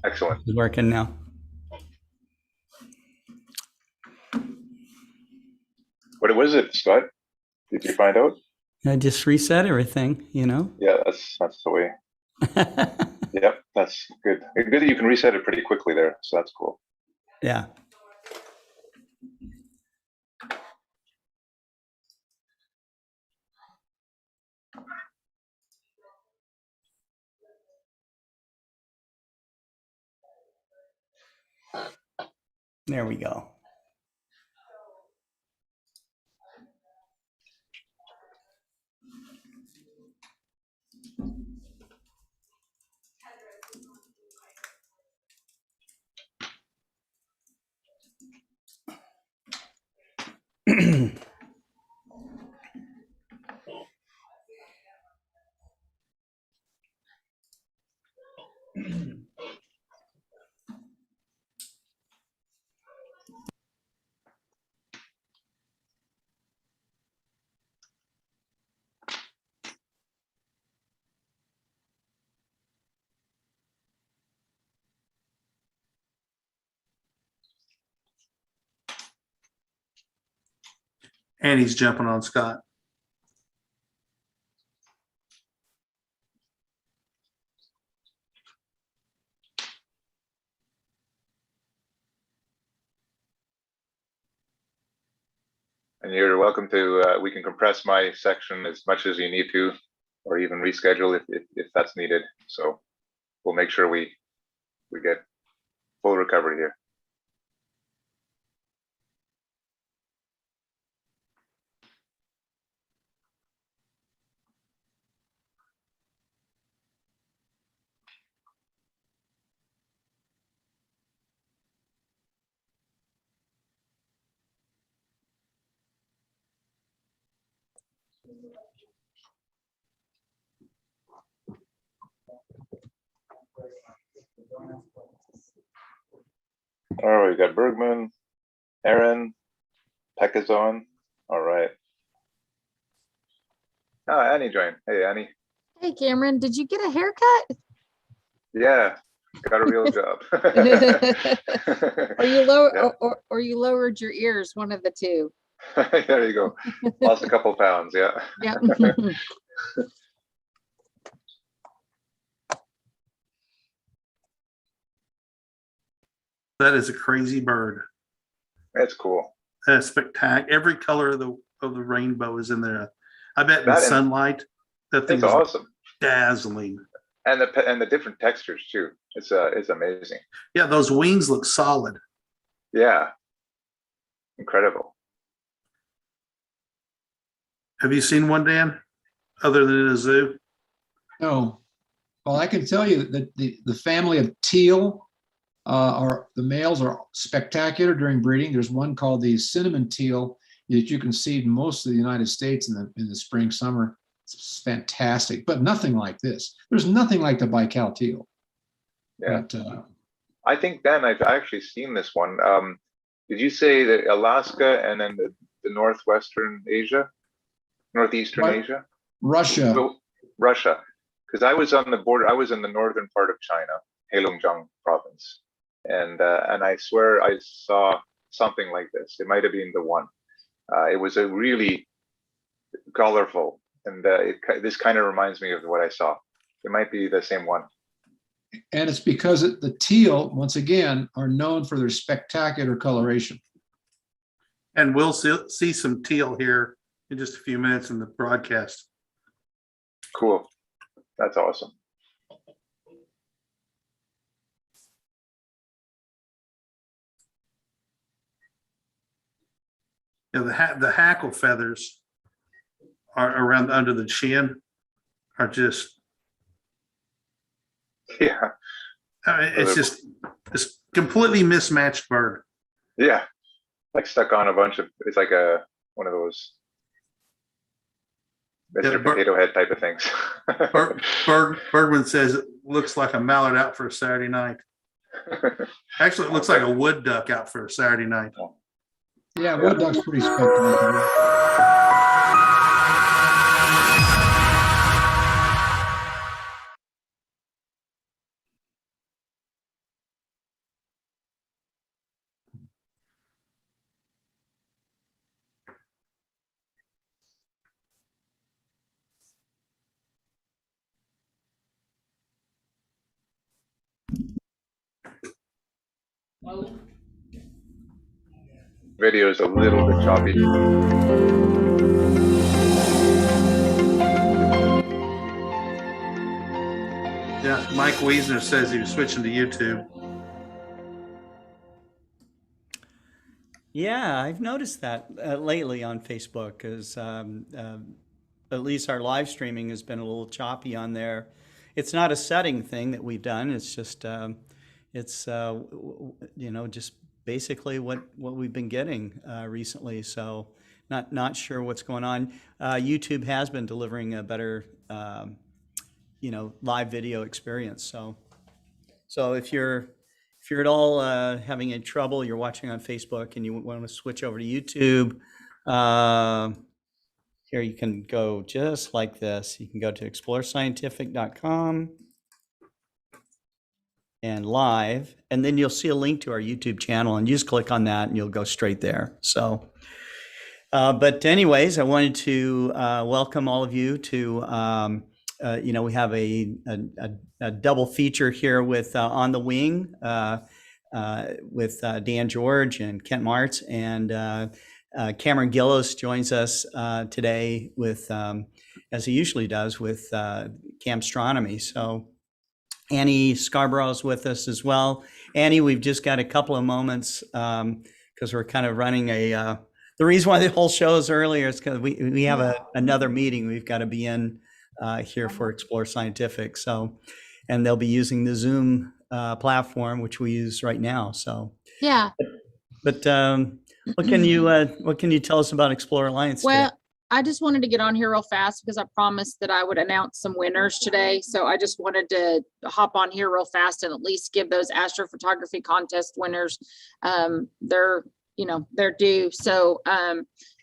Excellent. It's working now. What was it, Scott? Did you find out? I just reset everything, Yeah, that's the way. Yep, that's good. Good that you can reset it pretty quickly there, so that's cool. Yeah. There we go. And he's jumping on Scott. And you're welcome to, we can compress my section as much as you need to, or even reschedule if that's needed. So we'll make sure we get full recovery here. All right, we got Bergman, Heron, Peck is on. All right. Oh, Annie joined. Hey, Annie. Hey, Cameron, did you get a haircut? Yeah, got a real job. Or you lower, Yeah. or you lowered your ears, one of the two. There you go. Lost a couple pounds. Yeah. Yeah. That is a crazy bird. It's cool. That's spectacular. Every color of the rainbow is in there. I bet in the That is- sunlight, that thing It's is awesome. dazzling. And the different textures too. It's amazing. Yeah, those wings look solid. Yeah. Incredible. Have you seen one, Dan, other than in a zoo? No. Well, I can tell you that the family of teal the males are spectacular during breeding. There's one called the cinnamon teal that you can see in most of the United States in the spring, summer. It's fantastic, but nothing like this. There's nothing like the Baikal teal. Yeah. But, I think, Dan, I've actually seen this one. Did you say that Alaska and then the northwestern Asia, northeastern Right. Asia? Russia. So, Russia. Because I was on the border, I was in the northern part of China, Heilongjiang province. And I swear I saw something like this. It might have been the one. It was a really colorful, and this kind of reminds me of what I saw. It might be the same one. And it's because the teal, once again, are known for their spectacular coloration. And we'll see some teal here in just a few minutes in the broadcast. Cool. That's awesome. Yeah, the hackle feathers are around under the chin are just, Yeah. I mean, it's completely mismatched bird. Yeah. Like stuck on a bunch of, it's like one of those Mr. Potato Head type of things. Bergman says it looks like a mallard out for a Saturday night. Actually, it looks like a wood duck out for a Saturday night. Yeah, wood duck's pretty spectacular. Video is a little bit choppy. Yeah, Mike Wiesner says he was switching to YouTube. Yeah, I've noticed that lately on Facebook because at least our live streaming has been a little choppy on there. It's not a setting thing that we've done. It's just just basically what we've been getting recently. So not sure what's going on. YouTube has been delivering a better live video experience. So if you're at all having any trouble, you're watching on Facebook and you want to switch over to YouTube, here you can go just like this. You can go to explorescientific.com and live, and then you'll see a link to our YouTube channel, and you just click on that and you'll go straight there. So, but anyways, I wanted to welcome all of you to, we have a double feature here with On the Wing with Dan George and Kent Martz, and Cameron Gillis joins us today with, as he usually does, with Camstronomy. So Annie Scarborough's with us as well. Annie, we've just got a couple of moments because we're kind of running the reason why the whole show is earlier is because we have another meeting we've got to be in here for Explore Scientific. So, and they'll be using the Zoom platform, which we use right now. So Yeah. But what can you tell us about Explore Alliance today? Well, I just wanted to get on here real fast because I promised that I would announce some winners today. So I just wanted to hop on here real fast and at least give those astrophotography contest winners their due. So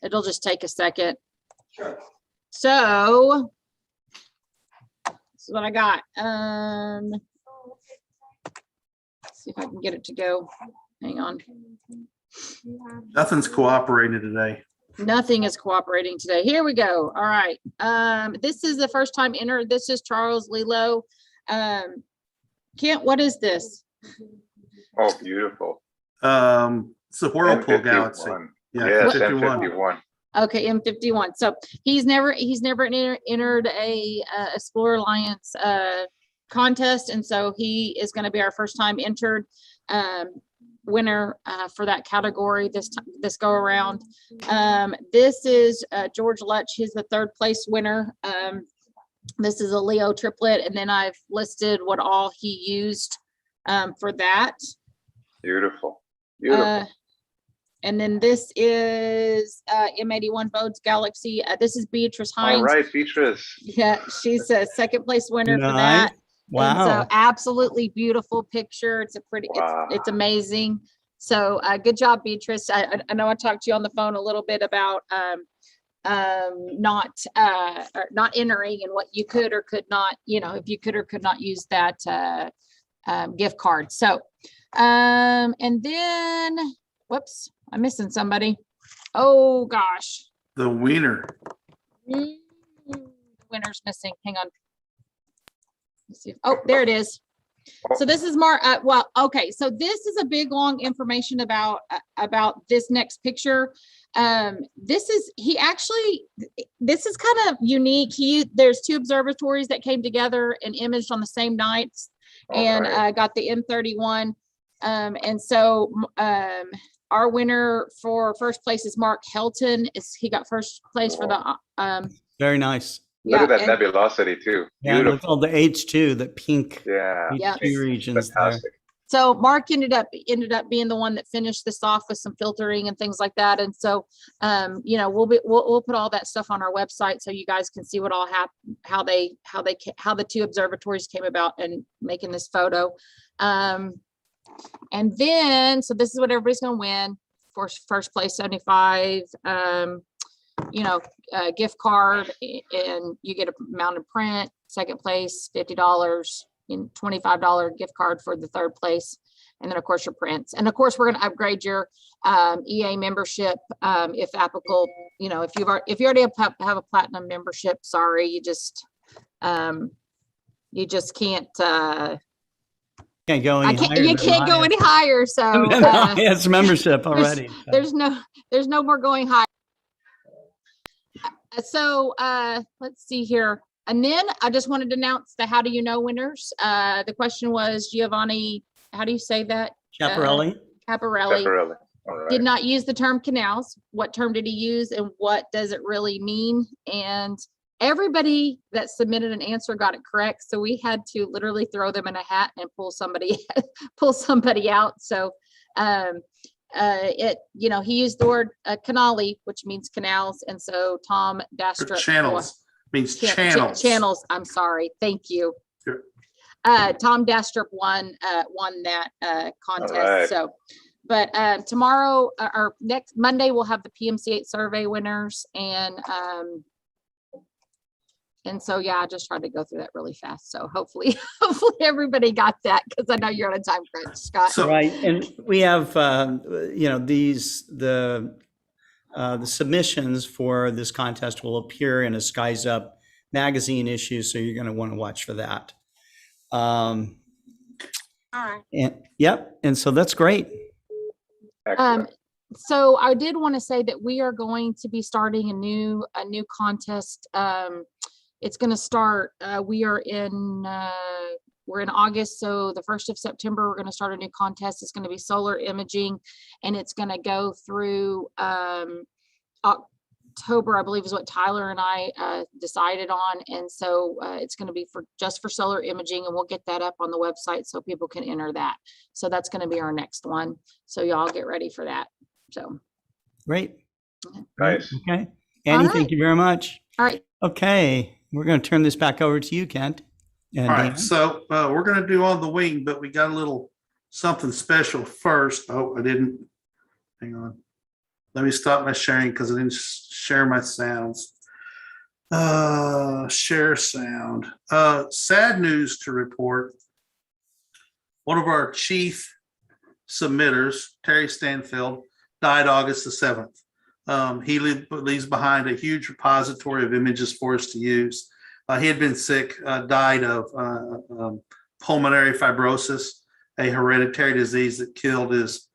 it'll just take a second. Sure. So this is what I got. Let's see if I can get it to go. Hang on. Nothing's cooperating today. Nothing is cooperating today. Here we go. All right. This is the first time entered. This is Charles Lilo. Kent, what is this? Oh, beautiful. It's a whirlpool M51. galaxy. Yeah, Yes, 51. M51. Okay, M51. So he's never entered a Explore Alliance contest, and so he is going to be our first time entered winner for that category this go around. This is George Lutch. He's the third place winner. This is a Leo triplet, and then I've listed what all he used for that. Beautiful. Beautiful. And then this is M81 Bode's Galaxy. This is Beatrice Hines. All right, Beatrice. Yeah, she's a second place winner for Nice. that. Wow. And so absolutely beautiful picture. It's a pretty, Wow. it's amazing. So good job, Beatrice. I know I talked to you on the phone a little bit about not entering and what you could or could not, if you could or could not use that gift card. So, and then, whoops, I'm missing somebody. Oh gosh. The wiener. Winner's missing. Hang on. Let's see. Oh, there it is. So this is more, well, okay. So this is a big, long information about this next picture. This is kind of unique. There's two observatories that came together and imaged on the same night, and got the M31. And so our winner for first place is Mark Helton. He got first place for the Very nice. Look at that and- nebulosity too. Yeah, look Beautiful. at all the H2, the pink Yeah. Yeah. H2 regions there. Fantastic. So Mark ended up being the one that finished this off with some filtering and things like that. And so, we'll put all that stuff on our website so you guys can see what all happened, how the two observatories came about and making this photo. And then, so this is what everybody's going to win for first place, 75, gift card, and you get a mounted print. Second place, $50, and $25 gift card for the third place. And then of course your prints. And of course we're going to upgrade your EA membership if applicable. If you already have a platinum membership, sorry, you just can't Can't go any higher. You than can't go Ryan. any higher. So It's membership already. so. there's no more going higher. So let's see here. And then I just wanted to announce the How Do You Know winners. The question was Giovanni, how do you say that? Chaparelli. Caparelli. Chaparelli. All right. Did not use the term canals. What term did he use and what does it really mean? And everybody that submitted an answer got it correct. So we had to literally throw them in a hat and pull somebody out. So he used the word canali, which means canals. And so Tom Dastrup. Channels means Cha- channels. Channels. I'm sorry. Thank you. Sure. Tom Dastrup won that contest. right. So, but tomorrow or next Monday we'll have the PMC8 survey winners, and so yeah, I just tried to go through that really fast. So hopefully everybody got that, because I know you're on a time crunch, Scott. So- Right, and we have the submissions for this contest will appear in a Skies Up magazine issue, so you're going to want to watch for that. All right. And so that's great. Excellent. So I did want to say that we are going to be starting a new contest. It's going to start. We're in August, so the 1st of September we're going to start a new contest. It's going to be solar imaging, and it's going to go through October, I believe, is what Tyler and I decided on. And so it's going to be just for solar imaging, and we'll get that up on the website so people can enter that. So that's going to be our next one. So y'all get ready for that. So Great. Nice. Okay. Annie, right. thank you very much. all right. Okay, we're going to turn this back over to you, Kent. And All Dan. right, so we're going to do on the wing, but we got a little something special first. Oh, I didn't. Hang on. Let me stop my sharing because I didn't share my sounds. Share sound. Sad news to report. One of our chief submitters, Terry Stanfill, died August the 7th. He leaves behind a huge repository of images for us to use. He had been sick, died of pulmonary fibrosis, a hereditary disease that killed his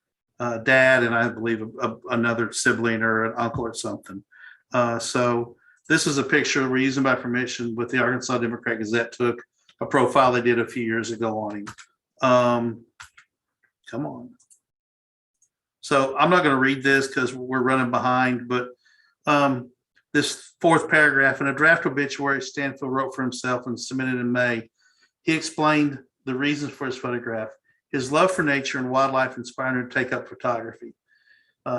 dad and I believe another sibling or an uncle or something. So this is a picture we're using by permission with the Arkansas Democrat Gazette. Took a profile they did a few years ago on him. Come on. So I'm not going to read this because we're running behind, but this fourth paragraph, in a draft obituary Stanfill wrote for himself and submitted in May, he explained the reasons for his photograph. His love for nature and wildlife inspired him to take up photography.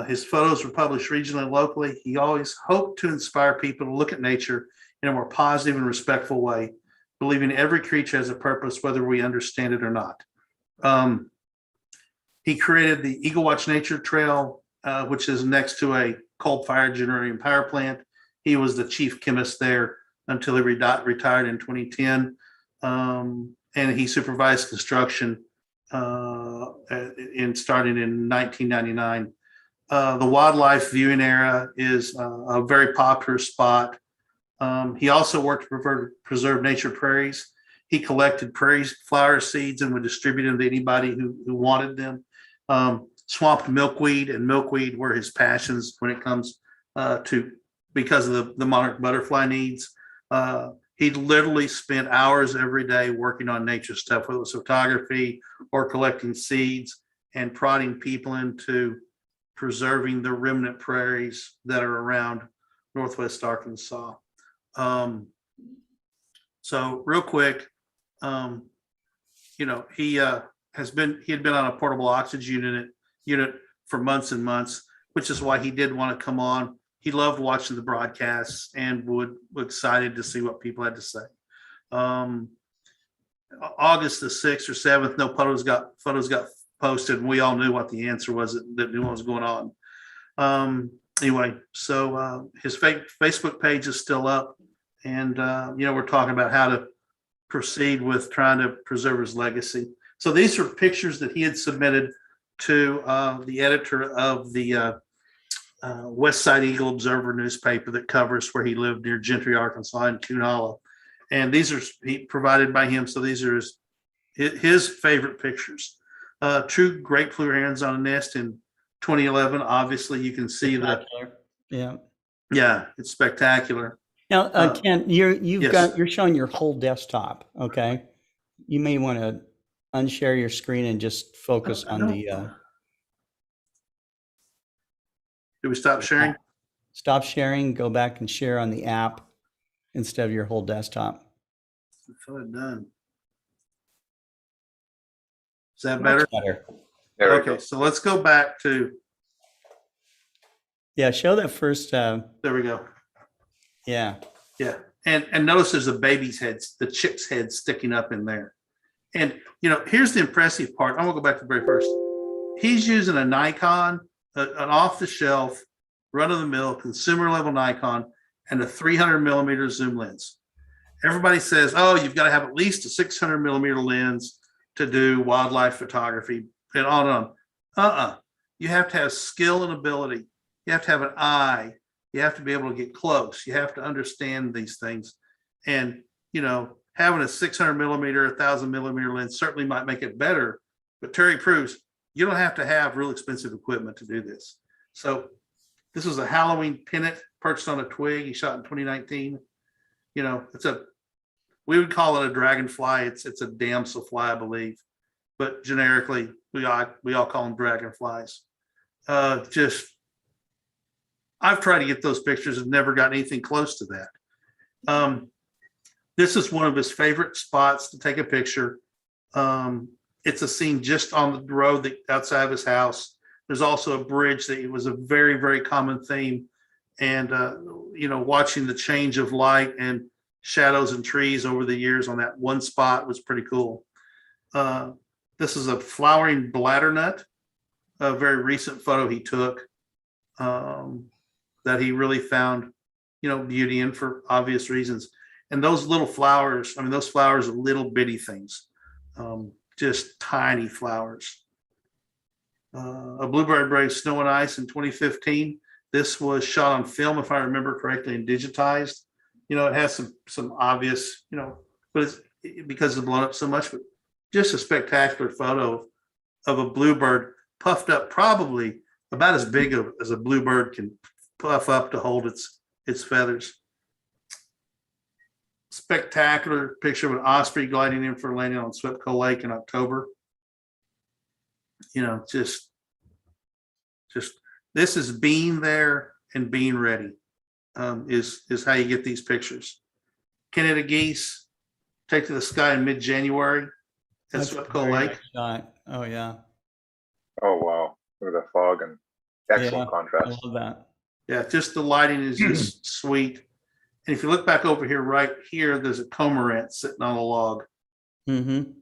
His photos were published regionally and locally. He always hoped to inspire people to look at nature in a more positive and respectful way, believing every creature has a purpose, whether we understand it or not. He created the Eagle Watch Nature Trail, which is next to a coal-fired generating power plant. He was the chief chemist there until he retired in 2010. And he supervised construction starting in 1999. The wildlife viewing area is a very popular spot. He also worked to preserve nature prairies. He collected prairie flower seeds and would distribute them to anybody who wanted them. Swamp milkweed and milkweed were his passions when it comes because of the monarch butterfly needs. He literally spent hours every day working on nature stuff, whether it was photography or collecting seeds and prodding people into preserving the remnant prairies that are around Northwest Arkansas. So real quick, he had been on a portable oxygen unit for months and months, which is why he did want to come on. He loved watching the broadcasts and was excited to see what people had to say. August the 6th or 7th, no photos got posted, and we all knew what the answer was, that knew what was going on. Anyway, so his Facebook page is still up, and we're talking about how to proceed with trying to preserve his legacy. So these are pictures that he had submitted to the editor of the West Side Eagle Observer newspaper that covers where he lived near Gentry, Arkansas, and Coon Hollow. And these are provided by him. So these are his his favorite pictures. True great blue herons on a nest in 2011. Obviously, you can see the, Yeah. yeah, it's spectacular. Now, Ken, yes. you're showing your whole desktop. Okay. You may want to unshare your screen and just focus on the, Did we stop sharing? stop sharing, go back and share on the app instead of your whole desktop. I thought it done. Is that better? Better. There we Okay, go. so let's go back to, Yeah. Show that first. there we go. Yeah. Yeah, and notice there's a baby's head, the chick's head sticking up in there. And, you know, here's the impressive part. I'm gonna go back to the very first. He's using a Nikon, an off-the-shelf, run-of-the-mill, consumer-level Nikon, and a 300 millimeter zoom lens. Everybody says, oh, you've got to have at least a 600 millimeter lens to do wildlife photography, and on and on. You have to have skill and ability. You have to have an eye. You have to be able to get close. You have to understand these things. And, you know, having a 600 millimeter, 1,000 millimeter lens certainly might make it better. But Terry proves you don't have to have real expensive equipment to do this. So this was a Halloween pennant perched on a twig. He shot in 2019. You know, we would call it a dragonfly. It's a damselfly, I believe. But generically, we all call them dragonflies. I've tried to get those pictures and never got anything close to that. This is one of his favorite spots to take a picture. It's a scene just on the road outside of his house. There's also a bridge that was a very, very common theme. And, you know, watching the change of light and shadows and trees over the years on that one spot was pretty cool. This is a flowering bladdernut, a very recent photo he took. That he really found, you know, beauty in for obvious reasons. And those little flowers, I mean, those flowers are little bitty things, just tiny flowers. A bluebird brave snow and ice in 2015. This was shot on film, if I remember correctly, and digitized. You know, it has some obvious, you know, but it's because it's blown up so much, but just a spectacular photo of a bluebird puffed up, probably about as big as a bluebird can puff up to hold its feathers. Spectacular picture of an osprey gliding in for landing on Swepco Lake in October. You know, just this is being there and being ready, is how you get these pictures. Canada geese take to the sky in mid-January at Swepco Lake. Shot. Oh yeah. Oh wow! Look at the fog and excellent contrast. I love that. Yeah, just the lighting is just sweet. And if you look back over here, right here, there's a cormorant sitting on a log. Mm-hmm.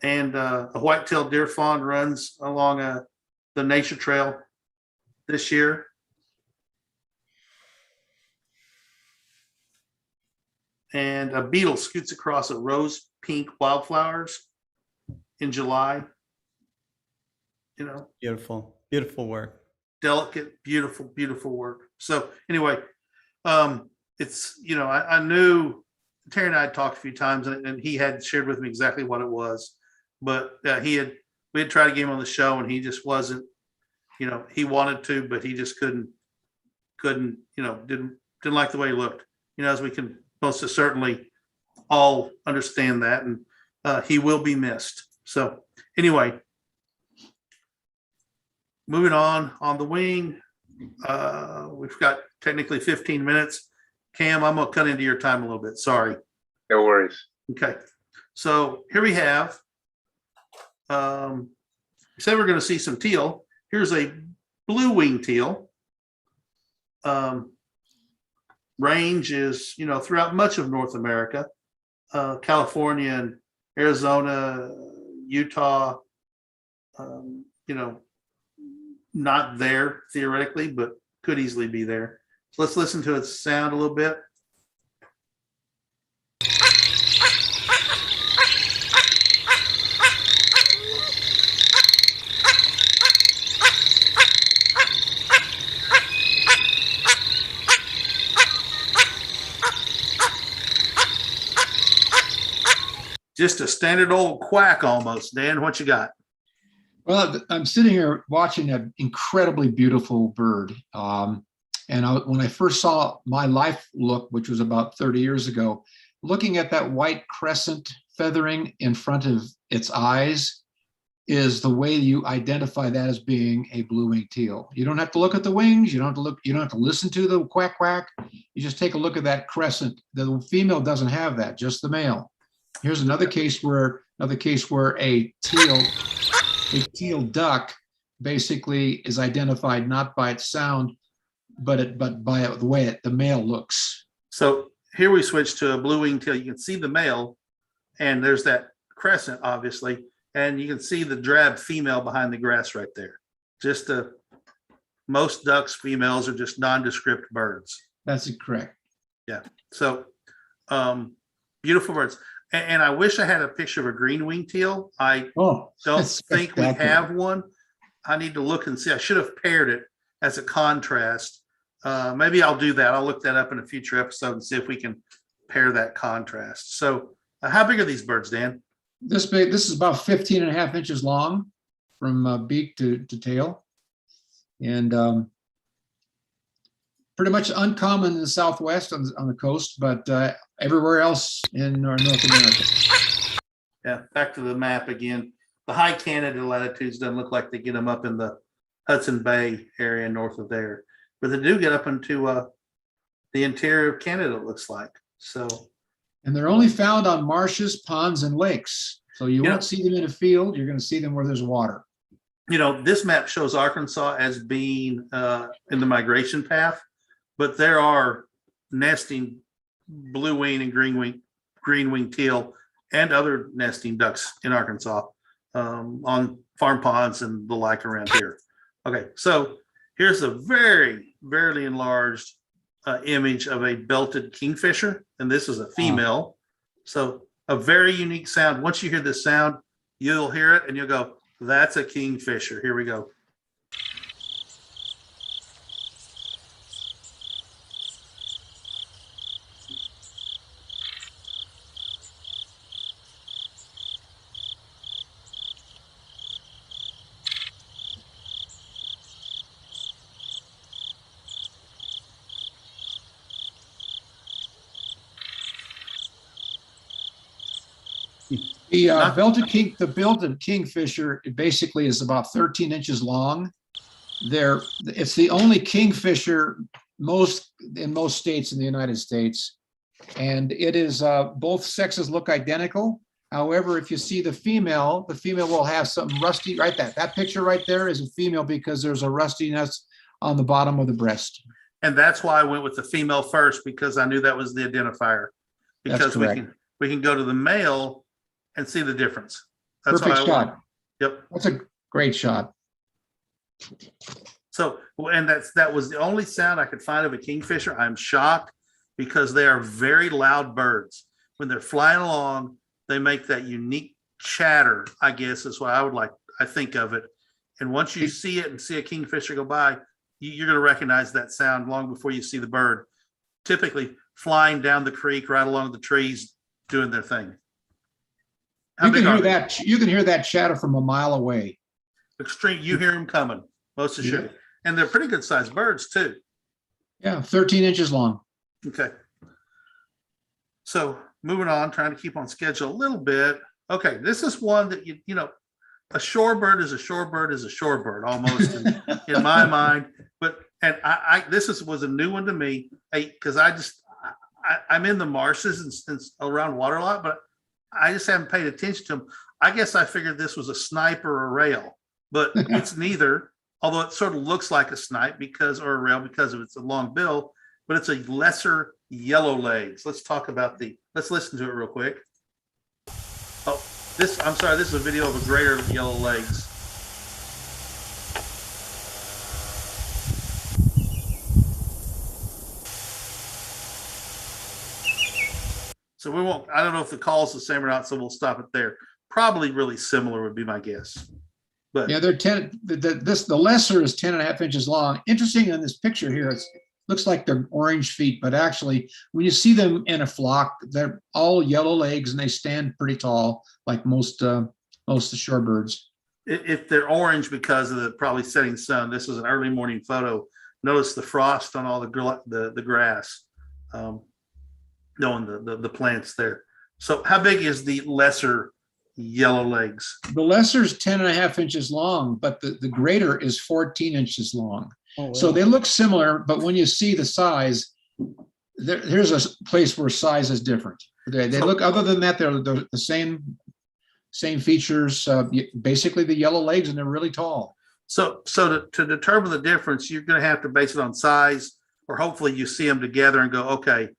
And a white-tailed deer fawn runs along the nature trail this year. And a beetle scoots across a rose pink wildflowers in July. You know, Beautiful, beautiful work. delicate, beautiful, beautiful work. So anyway, it's, you know, I knew Terry and I had talked a few times, and he had shared with me exactly what it was, but we had tried to get him on the show, and he just wasn't, you know, he wanted to, but he just couldn't, you know, didn't like the way he looked, you know, as we can most certainly all understand that. And he will be missed. So anyway, moving on the wing, we've got technically 15 minutes. Cam, I'm gonna cut into your time a little bit. Sorry. No worries. Okay. So here we have, we said we're gonna see some teal. Here's a blue wing teal. Range is, you know, throughout much of North America, California and Arizona, Utah, you know, not there theoretically, but could easily be there. So let's listen to its sound a little bit. just a standard old quack almost. Dan, what you got? Well, I'm sitting here watching an incredibly beautiful bird. When I first saw my life look, which was about 30 years ago, looking at that white crescent feathering in front of its eyes is the way you identify that as being a blue-winged teal. You don't have to look at the wings. You don't have to look. You don't have to listen to the quack quack. You just take a look at that crescent. The female doesn't have that, just the male. Here's another case where a teal duck basically is identified not by its sound, but by the way the male looks. So here we switch to a blue-winged teal. You can see the male, and there's that crescent, obviously, and you can see the drab female behind the grass right there. Just most ducks, females are just nondescript birds. That's correct. Yeah. So beautiful birds. And I wish I had a picture of a green-winged teal. I don't think we have one. I need to look and see. I should have paired it as a contrast. Maybe I'll do that. I'll look that up in a future episode and see if we can pair that contrast. So how big are these birds, Dan? This big. This is about 15.5 inches long from beak to tail. And pretty much uncommon in the Southwest on the coast, but everywhere else in North America. Yeah, back to the map again. The high Canada latitudes doesn't look like they get them up in the Hudson Bay area north of there, but they do get up into the interior of Canada, it looks like. So, and they're only found on marshes, ponds, and lakes. So you won't see them in a field. You're going to see them where there's water. You know, this map shows Arkansas as being in the migration path, but there are nesting blue-winged and green-winged teal and other nesting ducks in Arkansas on farm ponds and the like around here. Okay, so here's a very, very enlarged image of a belted kingfisher, and this is a female. So a very unique sound. Once you hear this sound, you'll hear it and you'll go, that's a kingfisher. Here we go. The belted kingfisher basically is about 13 inches long. It's the only kingfisher in most states in the United States, and it is both sexes look identical. However, if you see the female will have some rusty. Right, that picture right there is a female because there's a rustiness on the bottom of the breast. And that's why I went with the female first, because I knew that was the identifier. Because we can go to the male and see the difference. That's perfect shot. Yep. That's a great shot. So, and that was the only sound I could find of a kingfisher. I'm shocked because they are very loud birds. When they're flying along, they make that unique chatter, I guess is what I think of it. And once you see it and see a kingfisher go by, you're going to recognize that sound long before you see the bird, typically flying down the creek, right along the trees, doing their thing. You can hear that chatter from a mile away. Extreme. You hear them coming, most assuredly. And they're pretty good sized birds too. Yeah, 13 inches long. Okay. So moving on, trying to keep on schedule a little bit. Okay, this is one that you know, a shorebird is a shorebird is a shorebird almost in my mind. But this was a new one to me because I'm in the marshes and around water a lot, but I just haven't paid attention to them. I guess I figured this was a snipe or a rail, but it's neither. Although it sort of looks like a snipe or a rail because of its long bill, but it's a lesser yellow legs. Let's listen to it real quick. Oh, this is a video of a greater yellow legs. So I don't know if the call's the same or not, so we'll stop it there. Probably really similar would be my guess. But yeah, the lesser is 10.5 inches long. Interesting in this picture here, looks like they're orange feet, but actually when you see them in a flock, they're all yellow legs and they stand pretty tall, like most of the shorebirds. If they're orange because of the probably setting sun, this is an early morning photo. Notice the frost on all the grass, knowing the plants there. So how big is the lesser yellow legs? The lesser is 10.5 inches long, but the greater is 14 inches long. Oh, wow. So they look similar, but when you see the size, here's a place where size is different. They look, other than that, they're the same features, basically the yellow legs, and they're really tall. So to determine the difference, you're going to have to base it on size, or hopefully you see them together and go, okay,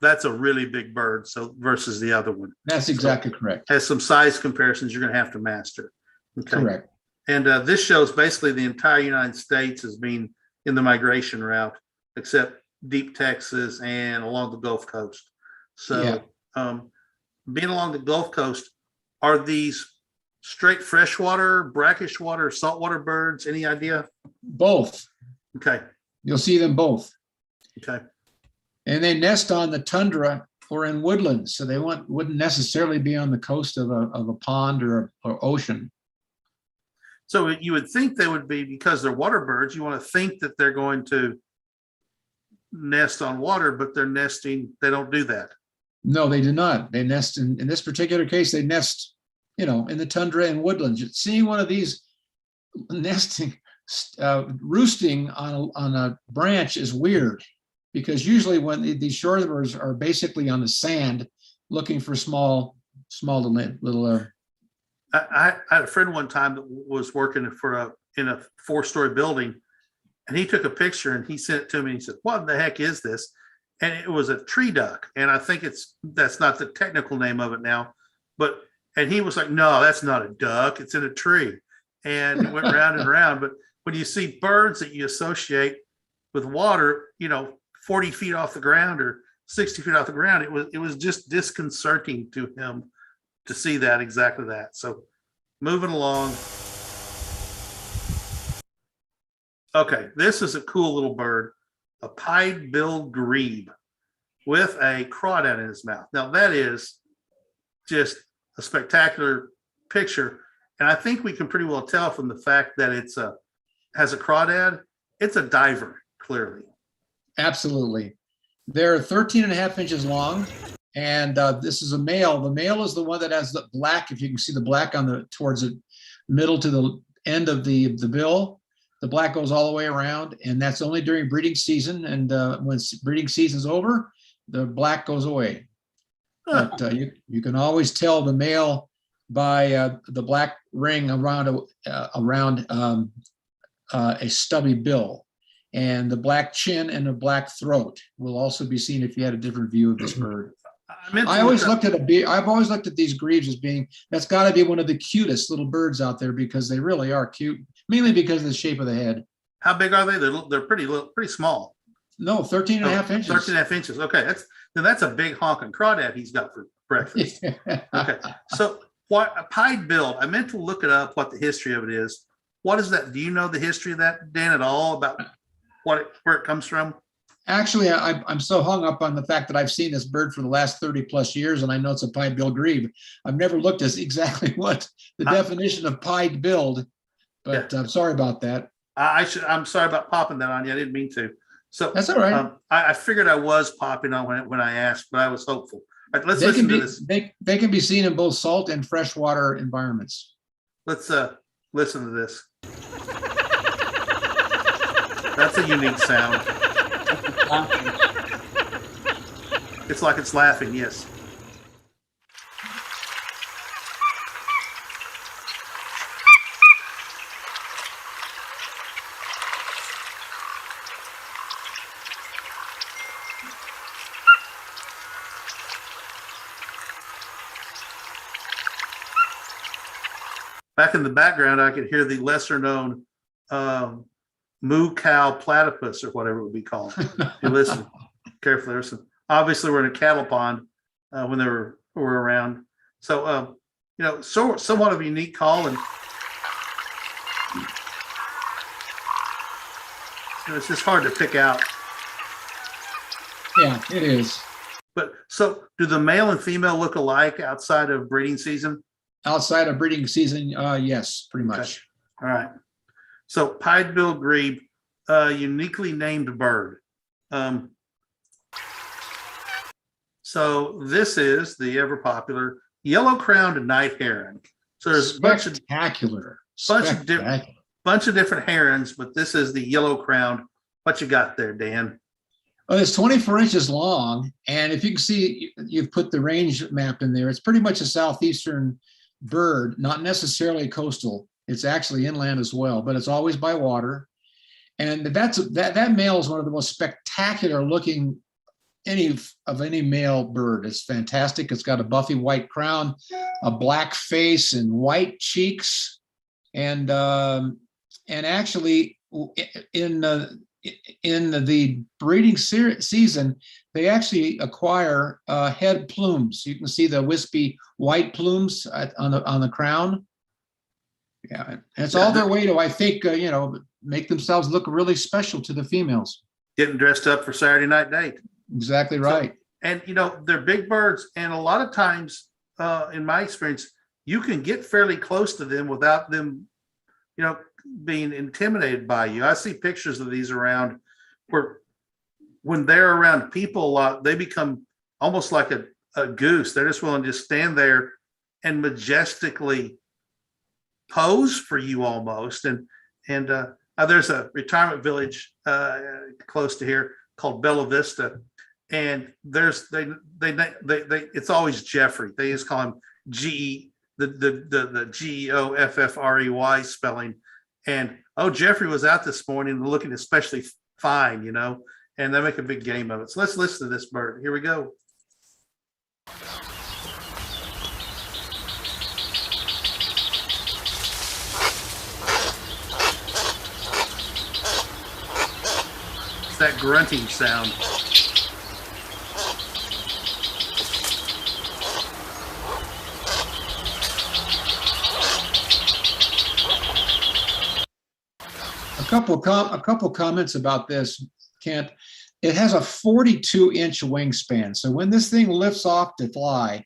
that's a really big bird. So versus the other one. That's exactly correct. Has some size comparisons you're going to have to master. Okay. Correct. And this shows basically the entire United States as being in the migration route, except deep Texas and along the Gulf Coast. So being along the Gulf Coast, are these straight freshwater, brackish water, saltwater birds? Any idea? Both. Okay. You'll see them both. Okay. And they nest on the tundra or in woodlands, so they wouldn't necessarily be on the coast of a pond or ocean. So you would think they would be, because they're water birds, you want to think that they're going to nest on water, but they're nesting, they don't do that. No, they do not. They nest in this particular case, they nest, in the tundra and woodlands. Seeing one of these nesting, roosting on a branch is weird, because usually when these shorebirds are basically on the sand looking for small little. I had a friend one time that was working in a 4-story building, and he took a picture and he sent it to me. And he said, "What the heck is this?" And it was a tree duck, and I think that's not the technical name of it now, and he was like, "No, that's not a duck. It's in a tree." And it went round and round. But when you see birds that you associate with water, 40 feet off the ground or 60 feet off the ground, it was just disconcerting to him to see that, exactly that. So moving along. Okay, this is a cool little bird, a pied-billed grebe with a crawdad in his mouth. Now that is just a spectacular picture. And I think we can pretty well tell from the fact that has a crawdad. It's a diver, clearly. Absolutely. They're 13.5 inches long. And this is a male. The male is the one that has the black, if you can see the black towards the middle to the end of the bill. The black goes all the way around, and that's only during breeding season. And when breeding season's over, the black goes away. But you can always tell the male by the black ring around a stubby bill, and the black chin and the black throat will also be seen if you had a different view of this bird. I've always looked at these grebes as being, that's got to be one of the cutest little birds out there, because they really are cute, mainly because of the shape of the head. How big are they? They're pretty small. No, 13.5 inches. 13.5 inches. Okay, that's a big honking crawdad he's got for breakfast. Okay, so what a pied-billed? I meant to look it up, what the history of it is. What is that? Do you know the history of that, Dan, at all, about where it comes from? Actually, I'm so hung up on the fact that I've seen this bird for the last 30 plus years, and I know it's a pied-billed grebe. I've never looked at exactly what the definition of pied-billed, but I'm sorry about that. I'm sorry about popping that on you. I didn't mean to. So that's all right. I figured I was popping on when I asked, but I was hopeful. All right, let's listen to this. They can be seen in both salt and freshwater environments. Let's listen to this. That's a unique sound. It's like it's laughing, yes. Back in the background, I could hear the lesser known moo cow platypus, or whatever it would be called. You listen carefully. Listen. Obviously, we're in a cattle pond when they were around. So, somewhat of a unique call, and it's just hard to pick out Yeah, it is. But so do the male and female look alike outside of breeding season? Outside of breeding season, yes, pretty much. All right. So pied-billed grebe, uniquely named bird. So this is the ever popular yellow-crowned night heron. So there's a bunch of Spectacular. bunch of different herons, but this is the yellow-crowned. What you got there, Dan? Well, it's 24 inches long, and if you can see, you've put the range map in there. It's pretty much a southeastern bird, not necessarily coastal. It's actually inland as well, but it's always by water. And that male is one of the most spectacular looking any male bird. It's fantastic. It's got a buffy white crown, a black face, and white cheeks, and actually in the breeding season, they actually acquire head plumes. You can see the wispy white plumes on the crown. Yeah, and it's all their way to, I think, make themselves look really special to the females. Getting dressed up for Saturday night date. Exactly right. So, and they're big birds, and a lot of times, in my experience, you can get fairly close to them without them, being intimidated by you. I see pictures of these around where when they're around people a lot, they become almost like a goose. They're just willing to just stand there and majestically pose for you almost. And there's a retirement village close to here called Bella Vista, and it's always Jeffrey. They just call him G, the Geoffrey spelling. And Jeffrey was out this morning looking especially fine, and they make a big game of it. So let's listen to this bird. Here we go. It's that grunting sound. A couple comments about this, Kent. It has a 42-inch wingspan. So when this thing lifts off to fly,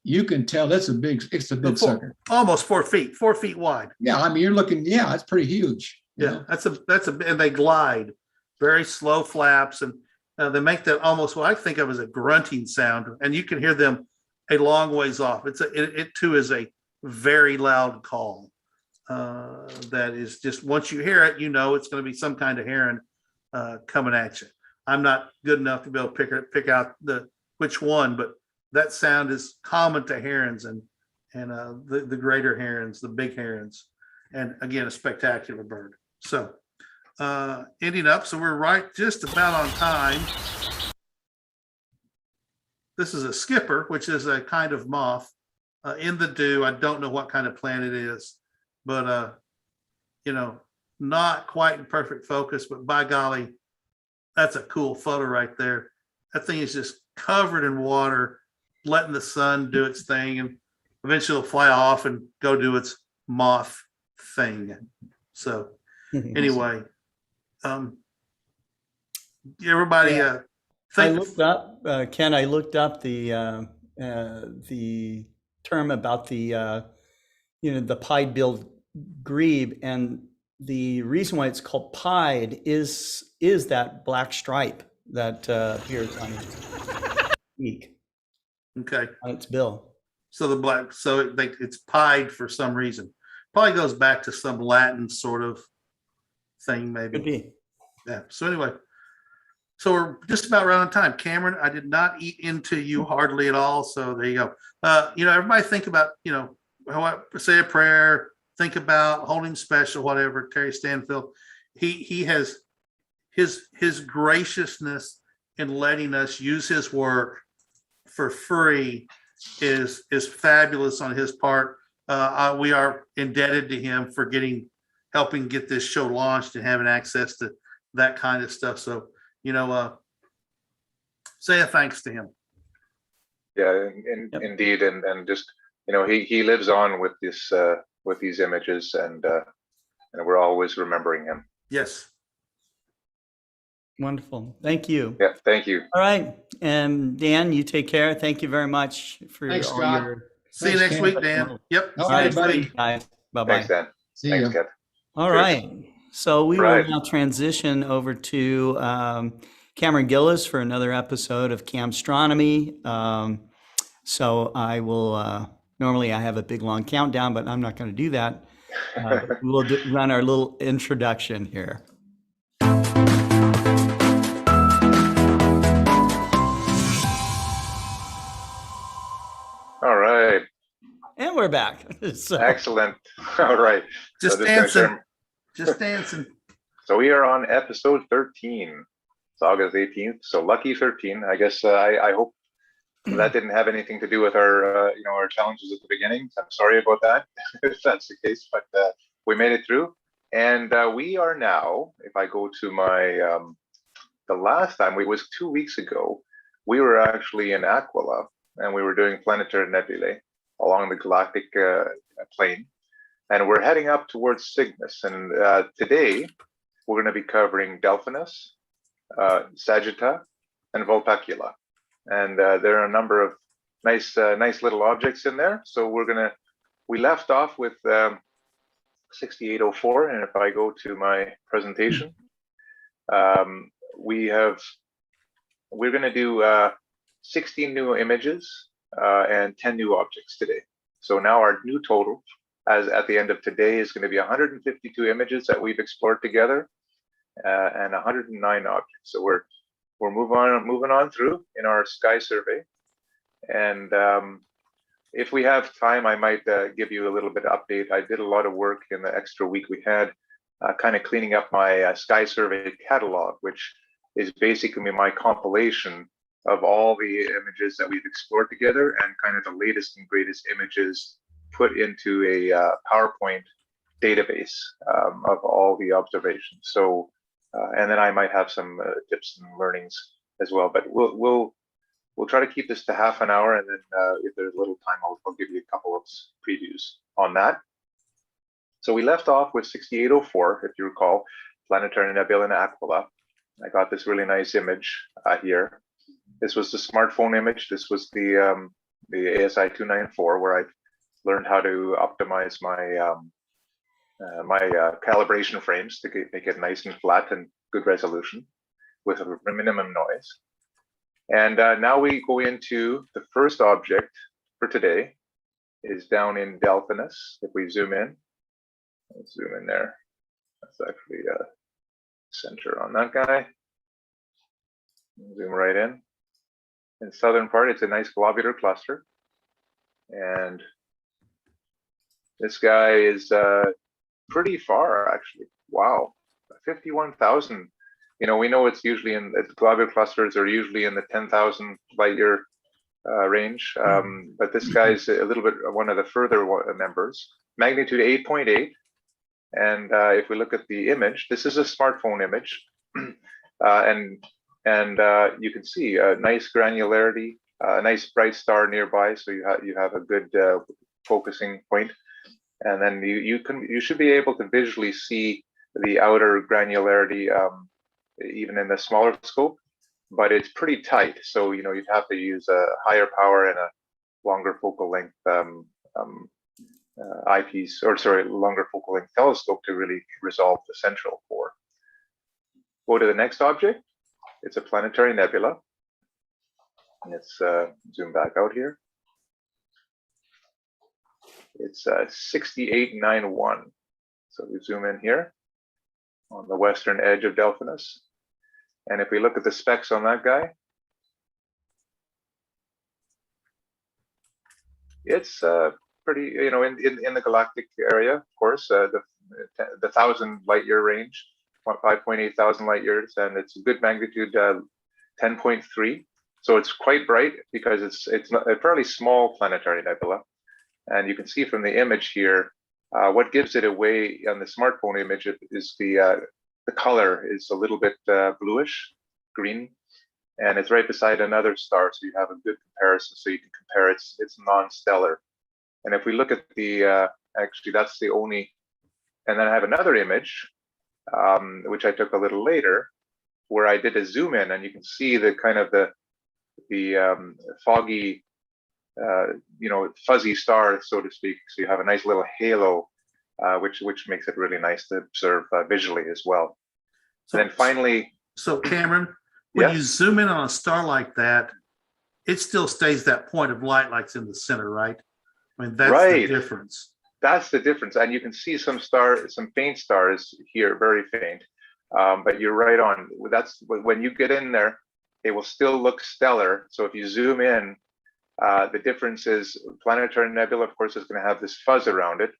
you can tell it's a big sucker. Almost 4 feet, 4 feet wide. Yeah, I mean, you're looking, it's pretty huge. Yeah, and they glide, very slow flaps, and they make that almost what I think of as a grunting sound, and you can hear them a long ways off. It too is a very loud call. That is just, once you hear it, it's going to be some kind of heron coming at you. I'm not good enough to be able to pick out which one, but that sound is common to herons and the greater herons, the big herons, and again, a spectacular bird. So ending up, so we're right just about on time. This is a skipper, which is a kind of moth in the dew. I don't know what kind of plant it is, but not quite in perfect focus, but by golly, that's a cool photo right there. That thing is just covered in water, letting the sun do its thing, and eventually it'll fly off and go do its moth thing. So anyway, everybody, I looked up, Ken, I looked up the term about the pied-billed grebe, and the reason why it's called pied is that black stripe that appears on its beak. Okay. On its bill. So the black, so it's pied for some reason. Probably goes back to some Latin sort of thing, maybe. Could be. Yeah. So anyway, so we're just about around time. Cameron, I did not eat into you hardly at all. So there you go. Everybody think about, say a prayer, think about holding special, whatever. Terry Stanfill, he has his graciousness in letting us use his work for free is fabulous on his part. We are indebted to him for helping get this show launched and having access to that kind of stuff. So, say a thanks to him. Yeah, indeed, and just he lives on with this with these images, and we're always remembering him. Yes. Wonderful. Thank you. Yeah, thank you. All right. And Dan, you take care. Thank you very much for Thanks, all Scott. your. See you Thanks, next Ken. week, Dan. Yep. All See you right, next buddy. week. Guys. Bye-bye. Thanks, Dan. See Thanks, ya. Ken. All Cheers. right. So we Right. will now transition over to Cameron Gillis for another episode of Camstronomy. So I will, normally I have a big long countdown, but I'm not going to do that. We'll run our little introduction here. All right. And we're back. So, Excellent. All right. Just So gonna dancing. share- Just dancing. So we are on episode 13. It's August 18th. So lucky 13. I guess I hope that didn't have anything to do with our our challenges at the beginning. I'm sorry about that if that's the case, but we made it through. And we are now, if I go to my the last time we was 2 weeks ago, we were actually in Aquila and we were doing planetary nebulae along the galactic plane. And we're heading up towards Cygnus. And today we're going to be covering Delphinus, Sagitta, and Vulpecula. And there are a number of nice little objects in there. So we left off with 6804. And if I go to my presentation, we're going to do 16 new images and 10 new objects today. So now our new total as at the end of today is going to be 152 images that we've explored together and 109 objects. So we're moving on through in our sky survey. And if we have time, I might give you a little bit of update. I did a lot of work in the extra week we had, kind of cleaning up my sky survey catalog, which is basically my compilation of all the images that we've explored together and kind of the latest and greatest images put into a PowerPoint database of all the observations. So, and then I might have some tips and learnings as well. But we'll try to keep this to half an hour, and then if there's a little time, I'll give you a couple of previews on that. So we left off with 6804, if you recall, planetary nebula in Aquila. I got this really nice image here. This was the smartphone image. This was the ASI 294, where I learned how to optimize my calibration frames to make it nice and flat and good resolution with a minimum noise. And now we go into the first object for today is down in Delphinus. If we zoom in, let's zoom in there. That's actually center on that guy. Zoom right in. In the southern part, it's a nice globular cluster. And this guy is pretty far, actually. Wow, 51,000. You know, we know it's usually in the globular clusters are usually in the 10,000 light year range, but this guy's a little bit one of the further members. Magnitude 8.8, and if we look at the image, this is a smartphone image, and you can see a nice granularity, a nice bright star nearby, so you have a good focusing point, and then you should be able to visually see the outer granularity even in the smaller scope, but it's pretty tight. So you'd have to use a higher power and a longer focal length longer focal length telescope to really resolve the central core. Go to the next object. It's a planetary nebula. Let's zoom back out here. It's 6891. So we zoom in here on the western edge of Delphinus. And if we look at the specs on that guy, it's pretty, in the galactic area, of course, the 1,000 light year range, 5.8 thousand light years, and it's a good magnitude 10.3. So it's quite bright because it's not a fairly small planetary nebula. And you can see from the image here, what gives it away on the smartphone image is the color is a little bit bluish green, and it's right beside another star, so you have a good comparison. So you can compare it's non-stellar. And if we look at the actually that's the only, and then I have another image which I took a little later, where I did a zoom in, and you can see the kind of the foggy, fuzzy star, so to speak. So you have a nice little halo, which makes it really nice to observe visually as well. So, And then finally, so Cameron, when yes. you zoom in on a star like that, it still stays that point of light like it's in the center, right? I mean, that's Right. the difference. That's the difference. And you can see some faint stars here, very faint. But you're right on. That's when you get in there, it will still look stellar. So if you zoom in, the difference is planetary nebula, of course, is going to have this fuzz around it,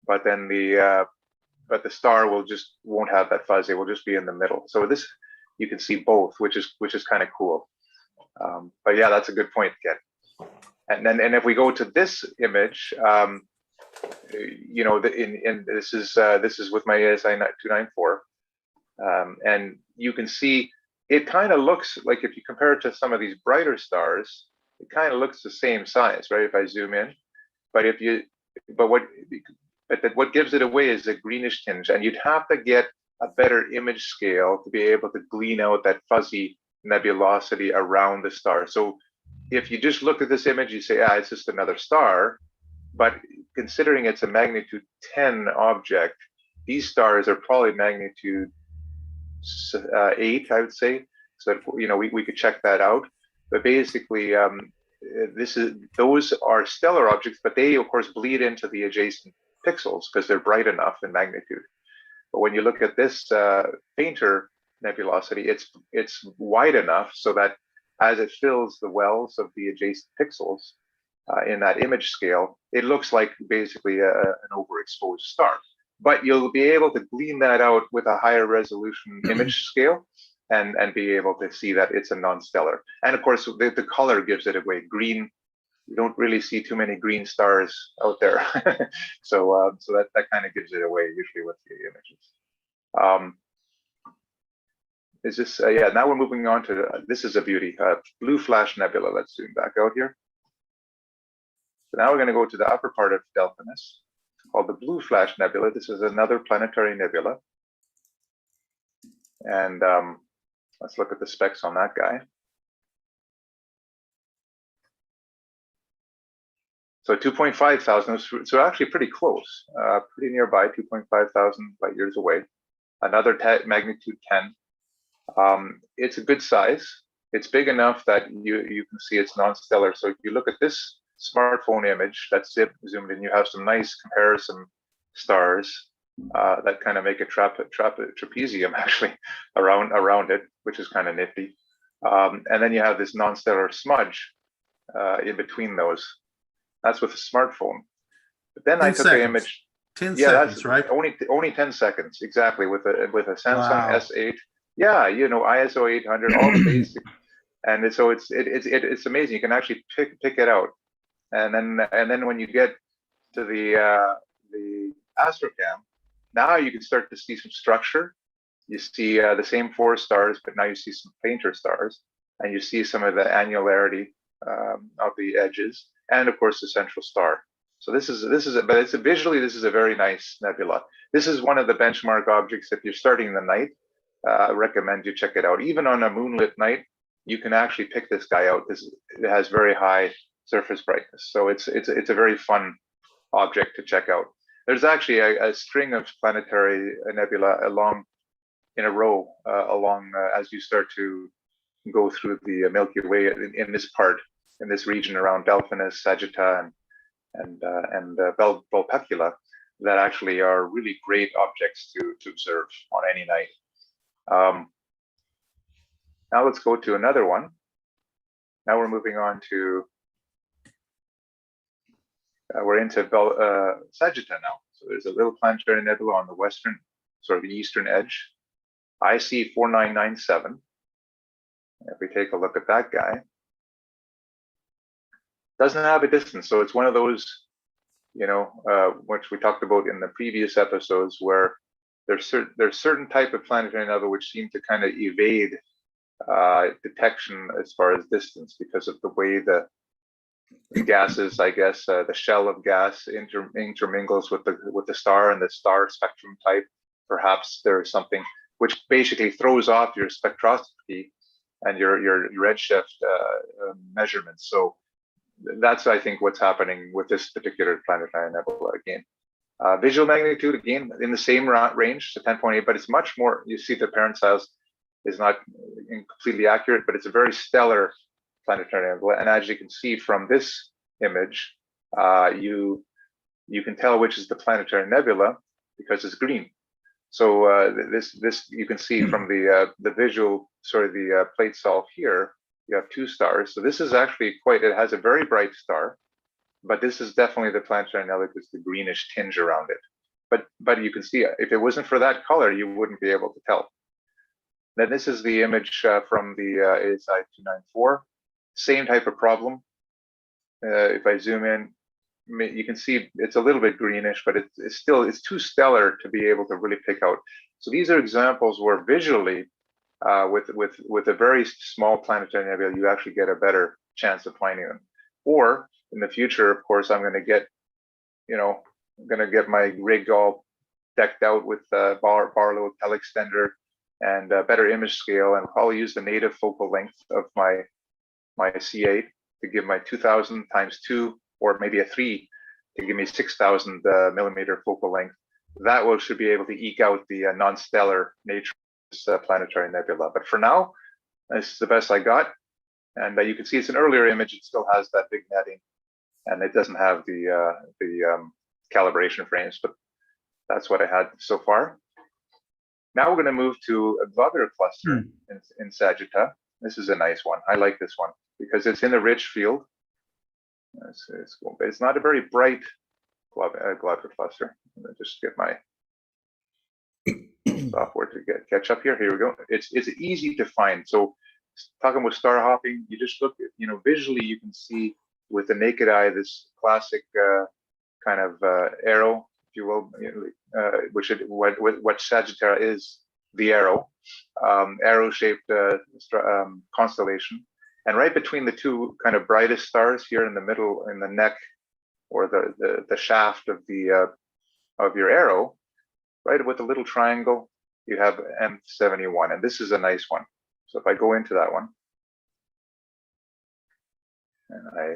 but then the star won't have that fuzz. It will just be in the middle. So this, you can see both, which is kind of cool. But yeah, that's a good point, Ken. And if we go to this image, this is with my ASI 294, and you can see it kind of looks like, if you compare it to some of these brighter stars, it kind of looks the same size, right? If I zoom in, but what gives it away is a greenish tinge, and you'd have to get a better image scale to be able to glean out that fuzzy nebulosity around the star. So if you just look at this image, you say, it's just another star. But considering it's a magnitude 10 object, these stars are probably magnitude 8, I would say. So we could check that out. But basically, those are stellar objects, but they of course bleed into the adjacent pixels because they're bright enough in magnitude. But when you look at this fainter nebulosity, it's wide enough so that as it fills the wells of the adjacent pixels in that image scale, it looks like basically an overexposed star. But you'll be able to glean that out with a higher resolution image scale and be able to see that it's a non-stellar. And of course, the color gives it away. Green, you don't really see too many green stars out there. so that kind of gives it away usually with the images. Is this, now we're moving on to, this is a beauty, blue flash nebula. Let's zoom back out here. So now we're going to go to the upper part of Delphinus, called the blue flash nebula. This is another planetary nebula. And let's look at the specs on that guy. So 2.5 thousand, so actually pretty close, pretty nearby, 2.5 thousand light years away. Another magnitude 10. It's a good size. It's big enough that you can see it's non-stellar. So if you look at this smartphone image that's zoomed in, you have some nice comparison stars that kind of make a trapezium actually around it, which is kind of nifty. And then you have this non-stellar smudge in between those. That's with a smartphone. But then I took an image. 10 seconds, right? Only 10 seconds, exactly, with a Samsung Wow. S8. Yeah, ISO 800, all the basic, and so it's amazing. You can actually pick it out, and then when you get to the Astrocam, now you can start to see some structure. You see the same 4 stars, but now you see some fainter stars, and you see some of the annularity of the edges, and of course the central star. So this is visually this is a very nice nebula. This is one of the benchmark objects if you're starting the night. I recommend you check it out. Even on a moonlit night, you can actually pick this guy out. It has very high surface brightness, so it's a very fun object to check out. There's actually a string of planetary nebula in a row as you start to go through the Milky Way in this region around Delphinus, Sagitta, and Vulpecula, that actually are really great objects to observe on any night. Now let's go to another one. Now we're moving on to, we're into Sagitta now. So there's a little planetary nebula on the western, sort of the eastern edge, IC 4997. If we take a look at that guy, doesn't have a distance. So it's one of those, which we talked about in the previous episodes, where there's certain type of planetary nebula which seem to kind of evade detection as far as distance because of the way the gases, I guess, the shell of gas intermingles with the star and the star spectrum type. Perhaps there is something which basically throws off your spectroscopy and your redshift measurements. So that's, I think, what's happening with this particular planetary nebula again. Visual magnitude, again, in the same range, to 10.8, but it's much more. You see the parent size is not completely accurate, but it's a very stellar planetary nebula. And as you can see from this image, you can tell which is the planetary nebula because it's green. So this you can see from the visual, the plate solve here. You have two stars. So this is actually it has a very bright star, but this is definitely the planetary nebula because the greenish tinge around it. But you can see if it wasn't for that color, you wouldn't be able to tell. Then this is the image from the ASI 294. Same type of problem. If I zoom in, you can see it's a little bit greenish, but it's too stellar to be able to really pick out. So these are examples where visually, with a very small planetary nebula, you actually get a better chance of finding them. Or in the future, of course, I'm going to get, I'm going to get my rig all decked out with Barlow telextender and better image scale, and probably use the native focal length of my C8 to give my 2000 times 2, or maybe a 3 to give me 6000 millimeter focal length. That should be able to eke out the non-stellar nature of this planetary nebula. But for now, this is the best I got. And you can see it's an earlier image. It still has that big netting, and it doesn't have the calibration frames, but that's what I had so far. Now we're going to move to a globular cluster in Sagitta. This is a nice one. I like this one because it's in a rich field. It's not a very bright globular cluster. I'm going to just get my software to catch up here. Here we go. It's easy to find. So talking about star hopping, you just look at, visually you can see with the naked eye this classic kind of arrow, if you will, what Sagittaria is, the arrow, arrow-shaped constellation. And right between the two kind of brightest stars here in the middle, in the neck or the shaft of your arrow, right with the little triangle, you have M71, and this is a nice one. So if I go into that one and I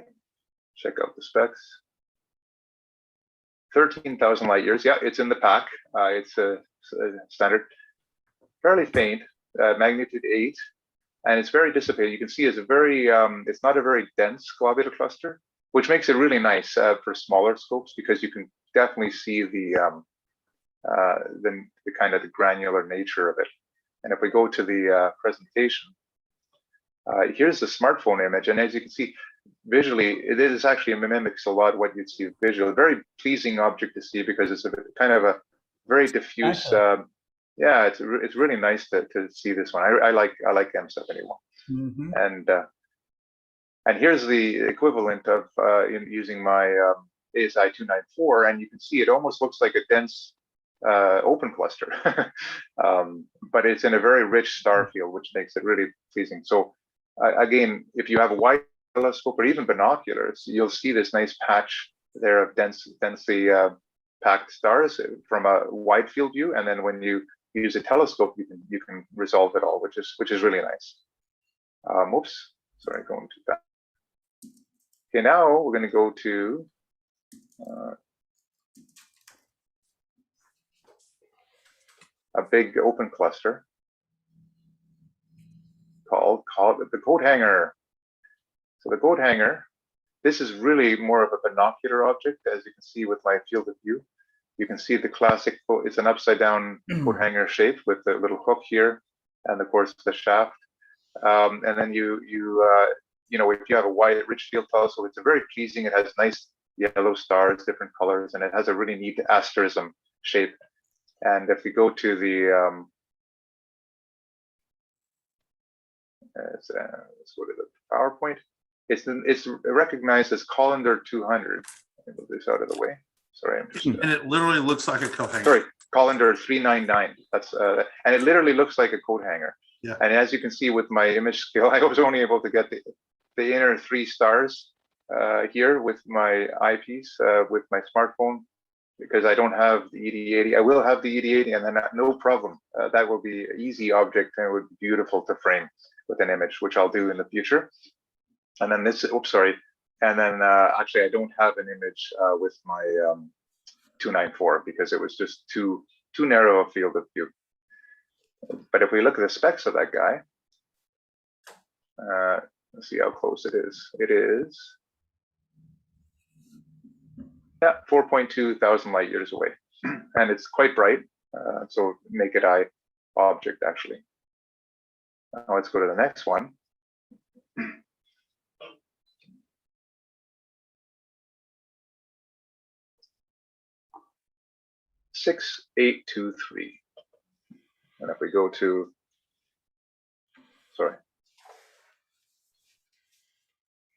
check out the specs, 13,000 light years. Yeah, it's in the pack. It's a standard, fairly faint, magnitude 8. And it's very dissipated. You can see it's it's not a very dense globular cluster, which makes it really nice for smaller scopes because you can definitely see the kind of the granular nature of it. And if we go to the presentation, here's the smartphone image, and as you can see, visually, it is actually mimics a lot what you'd see visually. Very pleasing object to see because it's a kind of a very diffuse. Yeah, it's really nice to see this one. I like M71, and here's the equivalent of using my ASI 294, and you can see it almost looks like a dense open cluster, but it's in a very rich star field, which makes it really pleasing. So again, if you have a wide telescope or even binoculars, you'll see this nice patch there of densely packed stars from a wide field view, and then when you use a telescope, you can resolve it all, which is really nice. Oops, sorry, going too fast. Okay, now we're going to go to a big open cluster called the coat hanger. So the coat hanger, this is really more of a binocular object, as you can see with my field of view. You can see the classic, it's an upside down coat hanger shape with the little hook here, and of course the shaft. And then if you have a wide, rich field telescope, it's a very pleasing. It has nice yellow stars, different colors, and it has a really neat asterism shape. And if we go to the let's go to the PowerPoint. It's recognized as Colander 200. Let me move this out of the way. Sorry, I'm just. And it literally looks like a coat hanger. Sorry, Colander 399. That's and it literally looks like a coat hanger. Yeah. And as you can see with my image scale, I was only able to get the inner 3 stars here with my eyepiece with my smartphone. because I don't have the ED80. I will have the ED80, and then no problem. That will be an easy object, and it would be beautiful to frame with an image, which I'll do in the future. And then this, oops, sorry. And then actually, I don't have an image with my 294 because it was just too narrow a field of view. But if we look at the specs of that guy, let's see how close it is. It is, yeah, 4.2 thousand light years away. And it's quite bright, so naked eye object actually. Now let's go to the next one. 6823. And if we go to, sorry.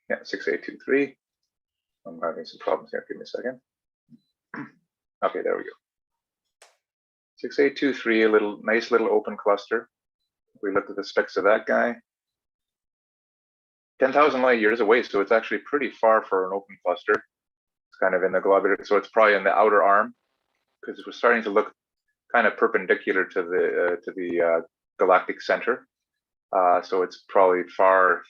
Yeah, 6823. I'm having some problems here. Give me a second. Okay, there we go. 6823, a little nice little open cluster. If we look at the specs of that guy, 10,000 light years away, so it's actually pretty far for an open cluster. It's kind of in the globular, so it's probably in the outer arm, because we're starting to look kind of perpendicular to the galactic center. So it's probably far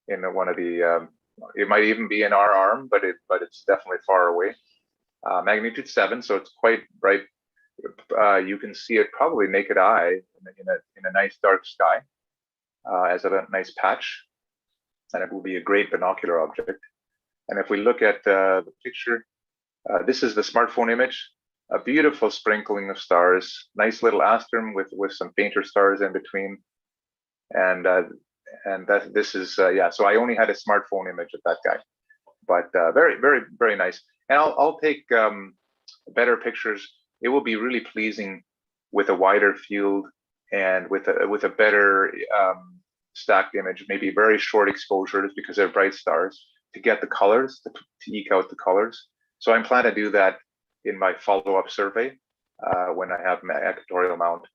in one of the. It might even be in our arm, but it's definitely far away. Magnitude 7, so it's quite bright. You can see it probably naked eye in a nice dark sky as a nice patch, and it will be a great binocular object. And if we look at the picture, this is the smartphone image. A beautiful sprinkling of stars, nice little astrum with some fainter stars in between, and that this is yeah. So I only had a smartphone image of that guy, but very nice. And I'll take better pictures. It will be really pleasing with a wider field and with a better stacked image, maybe very short exposures because they're bright stars, to get the colors, to eke out the colors. So I'm planning to do that in my follow-up survey when I have my equatorial mount,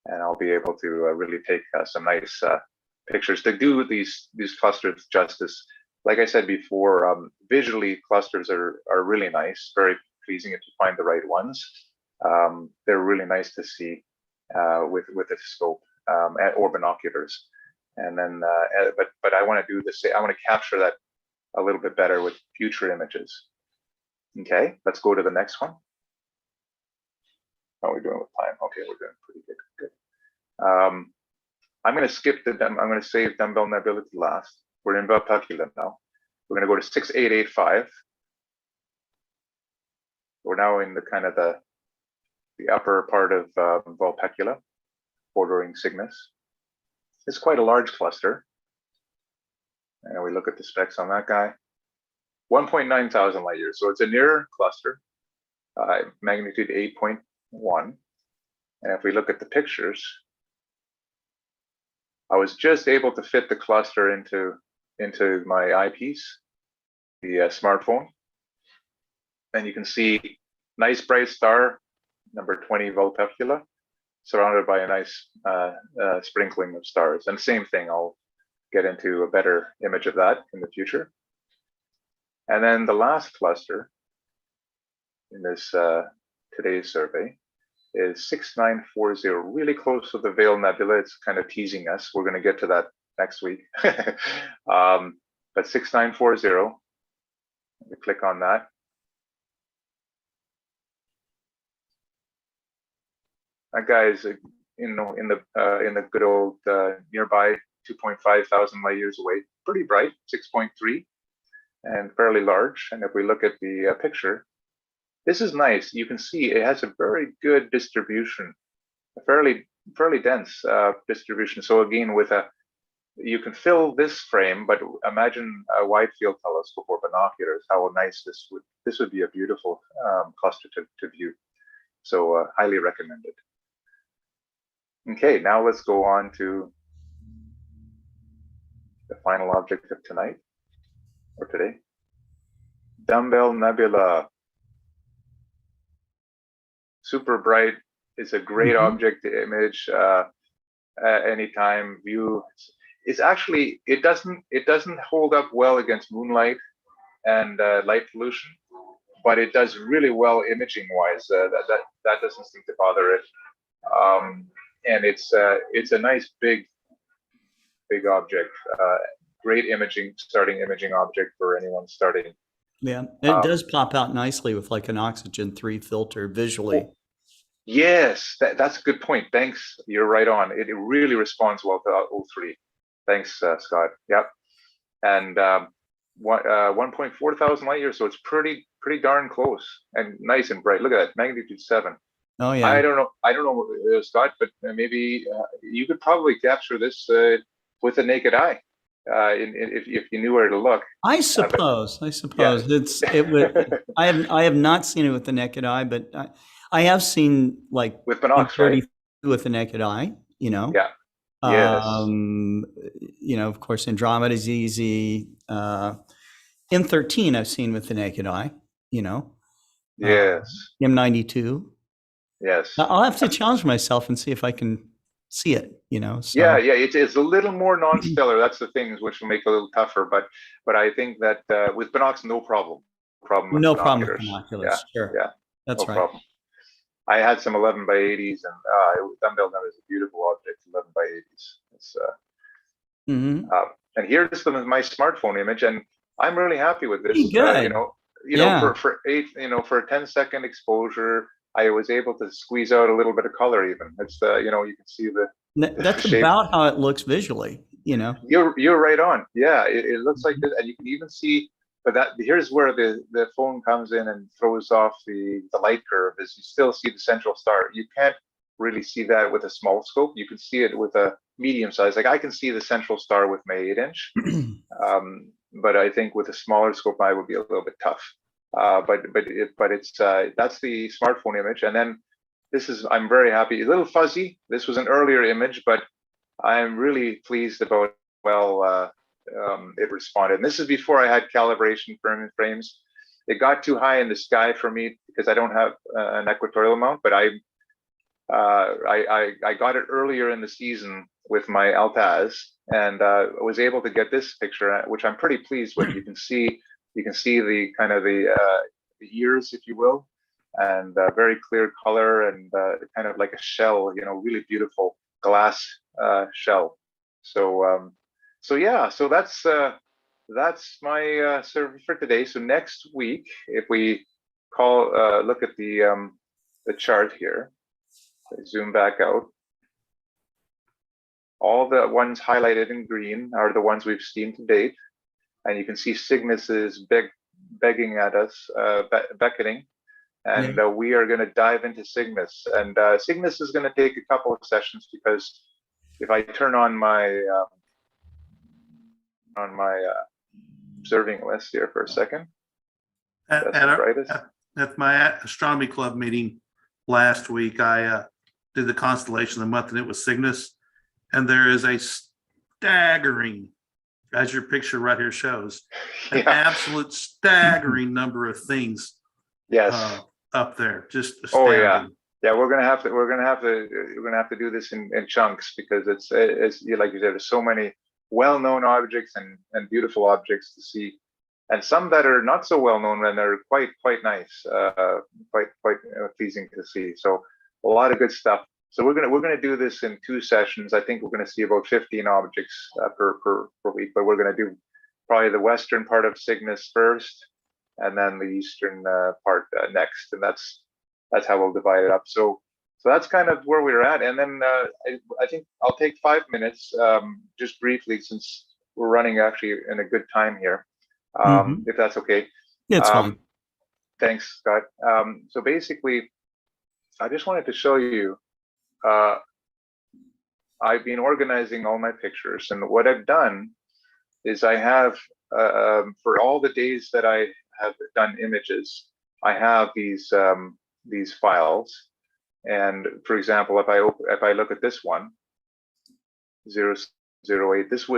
and I'll be able to really take some nice pictures to do these clusters justice. Like I said before, visually clusters are really nice, very pleasing if you find the right ones. They're really nice to see with a scope or binoculars. And then, but I want to do the same. I want to capture that a little bit better with future images. Okay, let's go to the next one. How are we doing with time? Okay, we're doing pretty good. I'm going to skip I'm going to save Dumbbell Nebula to last. We're in Vulpecula now. We're going to go to 6885. We're now in the kind of the upper part of Vulpecula, bordering Cygnus. It's quite a large cluster. And we look at the specs on that guy. 1.9 thousand light years. So it's a nearer cluster, magnitude 8.1. And if we look at the pictures, I was just able to fit the cluster into my eyepiece, the smartphone. And you can see nice bright star, number 20 Vulpecula, surrounded by a nice sprinkling of stars. And same thing, I'll get into a better image of that in the future. And then the last cluster in this today's survey is 6940, really close to the Veil Nebula. It's kind of teasing us. We're going to get to that next week. But 6940, we click on that. That guy is, in the good old nearby 2.5 thousand light years away. Pretty bright, 6.3. And fairly large. And if we look at the picture, this is nice. You can see it has a very good distribution, a fairly dense distribution. So again, you can fill this frame, but imagine a wide field telescope or binoculars. How nice this would be a beautiful cluster to view. So highly recommended. Okay, now let's go on to the final object of tonight. Or today, Dumbbell Nebula. Super bright. It's a great object to image anytime view. It's actually it doesn't hold up well against moonlight and light pollution, but it does really well imaging wise. That doesn't seem to bother it. And it's a nice big object. Great starting imaging object for anyone starting. Yeah, it does pop out nicely with like an oxygen 3 filter visually. Yes, that's a good point. Thanks. You're right on. It really responds well to O3. Thanks, Scott. Yep. And 1.4 thousand light years, so it's pretty darn close and nice and bright. Look at that, magnitude 7. Oh yeah. I don't know, Scott, but maybe you could probably capture this with the naked eye, if you knew where to look. I suppose. Yeah. I have not seen it with the naked eye, but I have seen like with binocs, right? With the naked eye. You know. Yeah. Yes. You know, of course, Andromeda is easy. M13 I've seen with the naked eye. You know. Yes. M92. Yes. I'll have to challenge myself and see if I can see it, you know. So. Yeah, it's a little more non-stellar. That's the things which will make it a little tougher. But I think that with binocs, no problem. With no binoculars. problem with binoculars. Yeah, sure. Yeah, that's no right. problem. I had some 11 by 80s, and dumbbell nut is a beautiful object. 11 by 80s. It's and here's my smartphone image, and I'm really happy with this. Good. You know, for a 10-second exposure, I was able to squeeze out a little bit of color. Even it's you can see that's shape. about how it looks visually. You know, you're right on. Yeah, it looks like this, and you can even see. But here's where the phone comes in and throws off the light curve. Is you still see the central star. You can't really see that with a small scope. You can see it with a medium size. Like I can see the central star with my 8-inch, but I think with a smaller scope, I would be a little bit tough. But it's that's the smartphone image, and then I'm very happy. A little fuzzy. This was an earlier image, but I'm really pleased about it responded. And this is before I had calibration frames. It got too high in the sky for me because I don't have an equatorial mount, but I got it earlier in the season with my Altaz, and was able to get this picture, which I'm pretty pleased with. You can see the kind of the ears, if you will, and very clear color, and kind of like a shell, really beautiful glass shell. So that's my survey for today. So next week, if we look at the chart here, zoom back out. All the ones highlighted in green are the ones we've seen to date. And you can see Cygnus is begging at us, beckoning. And we are going to dive into Cygnus. And Cygnus is going to take a couple of sessions, because if I turn on my observing list here for a second. At my astronomy club meeting last week, I did the constellation of the month, and it was Cygnus. And there is a staggering, as your picture right here shows, an absolute staggering number of things. Yes, up there, just astounding. Oh yeah, we're gonna have to do this in chunks, because it's like you said, there's so many well-known objects and beautiful objects to see, and some that are not so well known, and they're quite nice, quite pleasing to see. So a lot of good stuff. So we're gonna do this in 2 sessions. I think we're gonna see about 15 objects per week, but we're gonna do probably the western part of Cygnus first, and then the eastern part next, and that's how we'll divide it up. So that's kind of where we're at. And then I think I'll take 5 minutes, just briefly, since we're running actually in a good time here, if that's okay. Yeah, it's fine. Thanks, Scott. So basically, I just wanted to show you. I've been organizing all my pictures, and what I've done is I have for all the days that I have done images, I have these files. And for example, if I look at this one, 008, these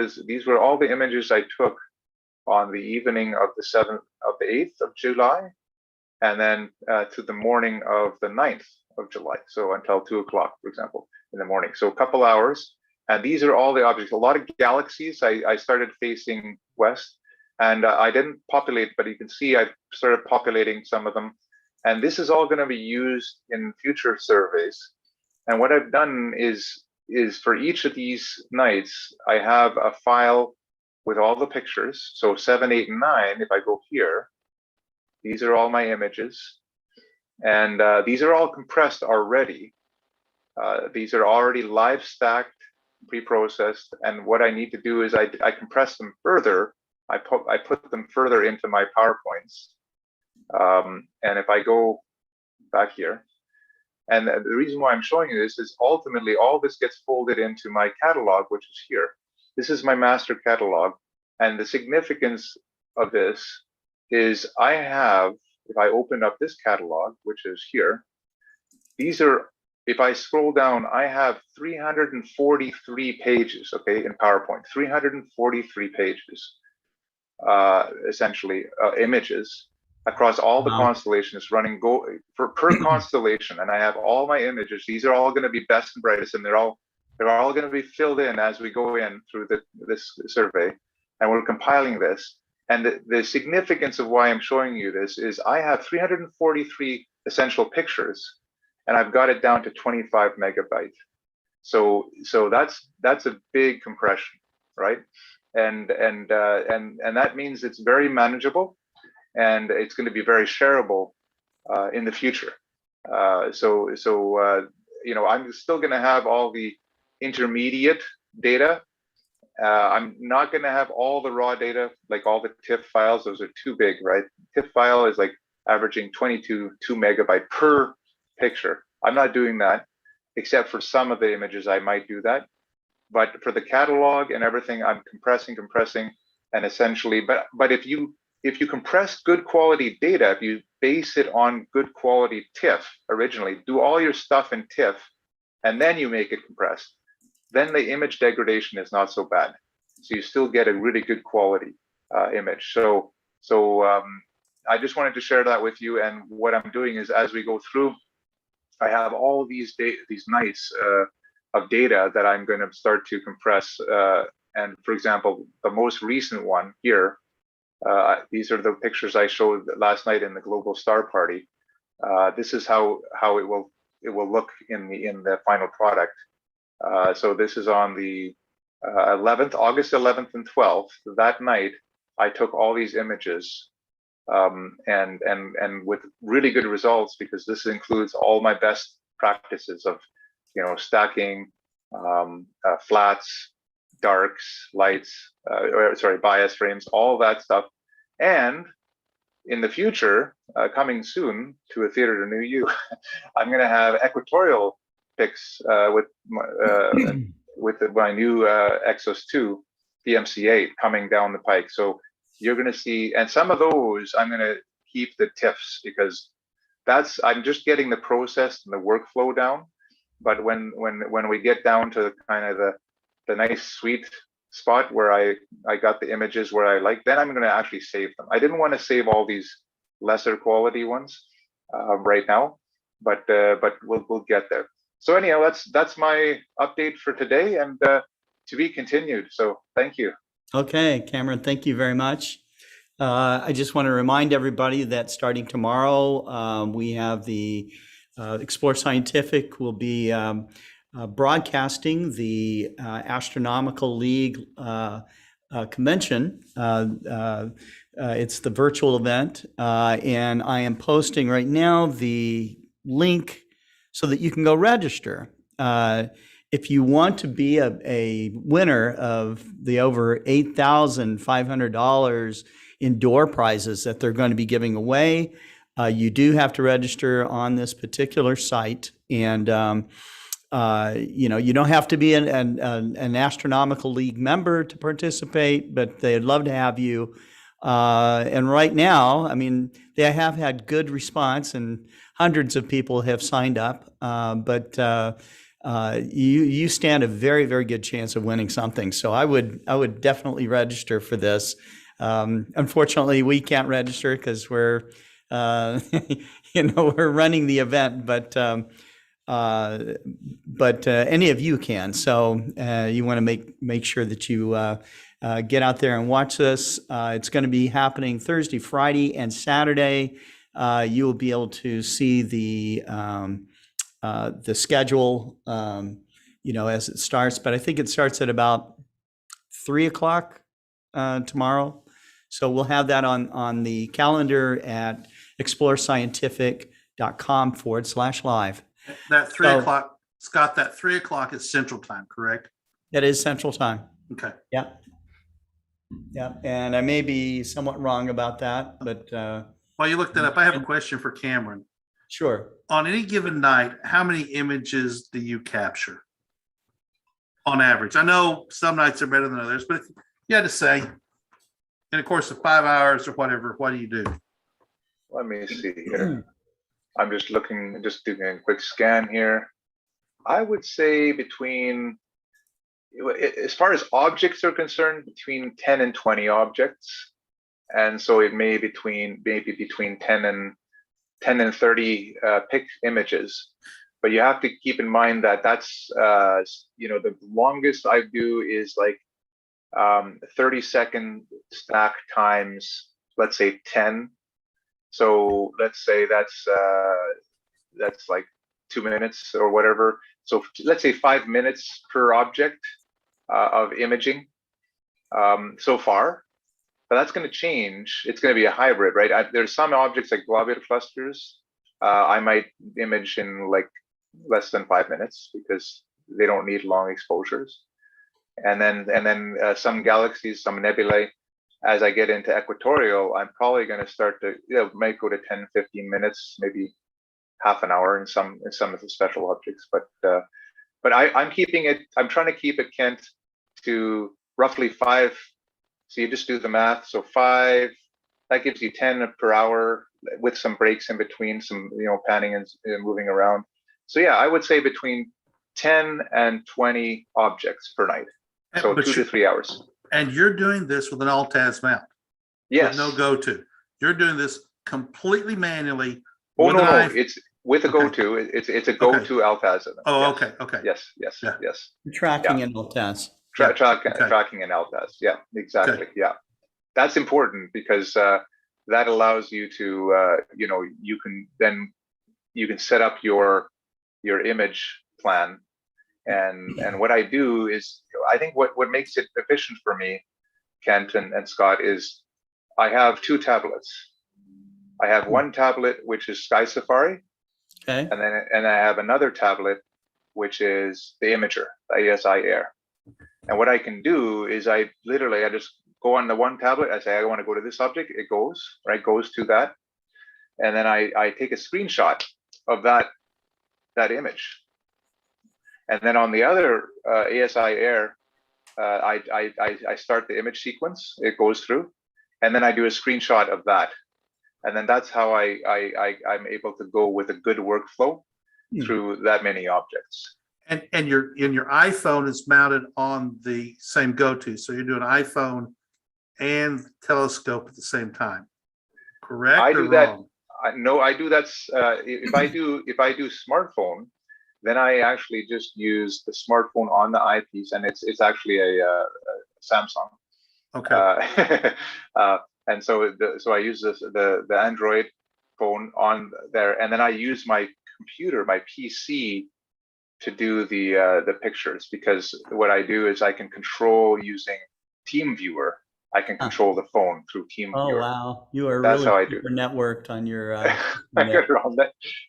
were all the images I took on the evening of the 8th of July, and then to the morning of the 9th of July. So until 2 o'clock, for example, in the morning. So a couple hours. And these are all the objects. A lot of galaxies. I started facing west. And I didn't populate, but you can see I started populating some of them. And this is all going to be used in future surveys. And what I've done is for each of these nights, I have a file with all the pictures. So 7, 8, and 9, if I go here, these are all my images. And these are all compressed already. These are already live stacked, pre-processed. And what I need to do is I compress them further. I put them further into my PowerPoints. And if I go back here, and the reason why I'm showing you this is ultimately all this gets folded into my catalog, which is here. This is my master catalog. And the significance of this is I have, if I open up this catalog, which is here, these are, if I scroll down, I have 343 pages, okay, in PowerPoint, 343 pages, essentially, images across all the constellations running per constellation. And I have all my images. These are all going to be best and brightest, and they're all going to be filled in as we go in through this survey. And we're compiling this. And the significance of why I'm showing you this is I have 343 essential pictures, and I've got it down to 25 megabytes. So that's a big compression, right? And that means it's very manageable, and it's going to be very shareable in the future. You know, I'm still going to have all the intermediate data. I'm not going to have all the raw data, like all the TIFF files. Those are too big, right? TIFF file is like averaging 2 megabyte per picture. I'm not doing that, except for some of the images I might do that. But for the catalog and everything, I'm compressing, and essentially, but if you compress good quality data, if you base it on good quality TIFF originally, do all your stuff in TIFF, and then you make it compressed, then the image degradation is not so bad. So you still get a really good quality image. So I just wanted to share that with you. And what I'm doing is, as we go through, I have all these nights of data that I'm going to start to compress. And for example, the most recent one here, these are the pictures I showed last night in the Global Star Party. This is how it will look in the final product. So this is on the 11th, August 11th and 12th. That night, I took all these images and with really good results, because this includes all my best practices of, you know, stacking, flats, darks, lights, bias frames, all that stuff. And in the future, coming soon to a theater near you, I'm going to have equatorial pics with my new Exos 2 PMC8 coming down the pike. So you're going to see, and some of those I'm going to keep the TIFFs, because I'm just getting the process and the workflow down. But when we get down to kind of the nice sweet spot where I got the images where I like, then I'm going to actually save them. I didn't want to save all these lesser quality ones right now, but we'll get there. So anyhow, that's my update for today, and to be continued. So thank you. Okay, Cameron, thank you very much. I just want to remind everybody that starting tomorrow, we have the Explore Scientific will be broadcasting the Astronomical League convention. It's the virtual event, and I am posting right now the link so that you can go register. If you want to be a winner of the over $8,500 in door prizes that they're going to be giving away, you do have to register on this particular site. And you know, you don't have to be an Astronomical League member to participate, but they'd love to have you. And right now, I mean, they have had good response, and hundreds of people have signed up. But you stand a very, very good chance of winning something. So I would definitely register for this. Unfortunately, we can't register because we're, you know, we're running the event. But but any of you can. So you want to make sure that you get out there and watch this. It's going to be happening Thursday, Friday, and Saturday. You will be able to see the schedule, as it starts. But I think it starts at about 3:00 tomorrow. So we'll have that on the calendar at explorescientific.com/live. That 3 So- o'clock, Scott, that 3 o'clock is Central Time, correct? That is Central Time. Okay. Yeah. Yeah. And I may be somewhat wrong about that, but While you look that up, I have a question for Cameron. sure. On any given night, how many images do you capture on average? I know some nights are better than others, but if you had to say, in the course of 5 hours or whatever, what do you do? Let me see here. I'm just looking, just doing a quick scan here. I would say as far as objects are concerned, between 10 and 20 objects. And so it may maybe between 10 and 30 images. But you have to keep in mind that that's, the longest I do is like 30-second stack times, let's say 10. So let's say that's like 2 minutes or whatever. So let's say 5 minutes per object of imaging so far. But that's going to change. It's going to be a hybrid, right? There's some objects like globular clusters. I might image in like less than 5 minutes because they don't need long exposures. And then some galaxies, some nebulae. As I get into equatorial, I'm probably going to start to, might go to 10, 15 minutes, maybe half an hour in some of the special objects. But I'm keeping it. I'm trying to keep it, Kent, to roughly 5. So you just do the math. So 5, that gives you 10 per hour with some breaks in between, some panning and moving around. So yeah, I would say between 10 and 20 objects per night. So But 2 to 3 hours. And you're doing this with an Altaz mount. Yes. With no go-to. You're doing this completely manually. Oh with no, an no, iPhone. it's with a go-to. It's a go-to Altaz. Oh, Yes. okay. Yes. Yeah. Yes. Tracking and all tests. Tracking and LTAS. Yeah, exactly. Okay. Yeah, that's important because that allows you to, you can set up your image plan. And what I do is, I think what makes it efficient for me, Kent and Scott, is I have 2 tablets. I have one tablet which is Sky Safari, Okay. and I have another tablet which is the imager, the ASI Air. And what I can do is I just go on the one tablet. I say, I want to go to this object. It goes to that. And then I take a screenshot of that image. And then on the other ASI Air, I start the image sequence. It goes through. And then I do a screenshot of that. And then that's how I'm able to go with a good workflow through that many objects. And your iPhone is mounted on the same go-to. So you're doing iPhone and telescope at the same time. Correct? I or do that. wrong? No, I do that. If I do smartphone, then I actually just use the smartphone on the eyepiece, and it's actually a Samsung. Okay. And so I use the Android phone on there, and then I use my computer, my PC, to do the pictures, because what I do is I can control using TeamViewer. I can control the phone through TeamViewer. Oh wow, you are That's really how I do. super networked on your.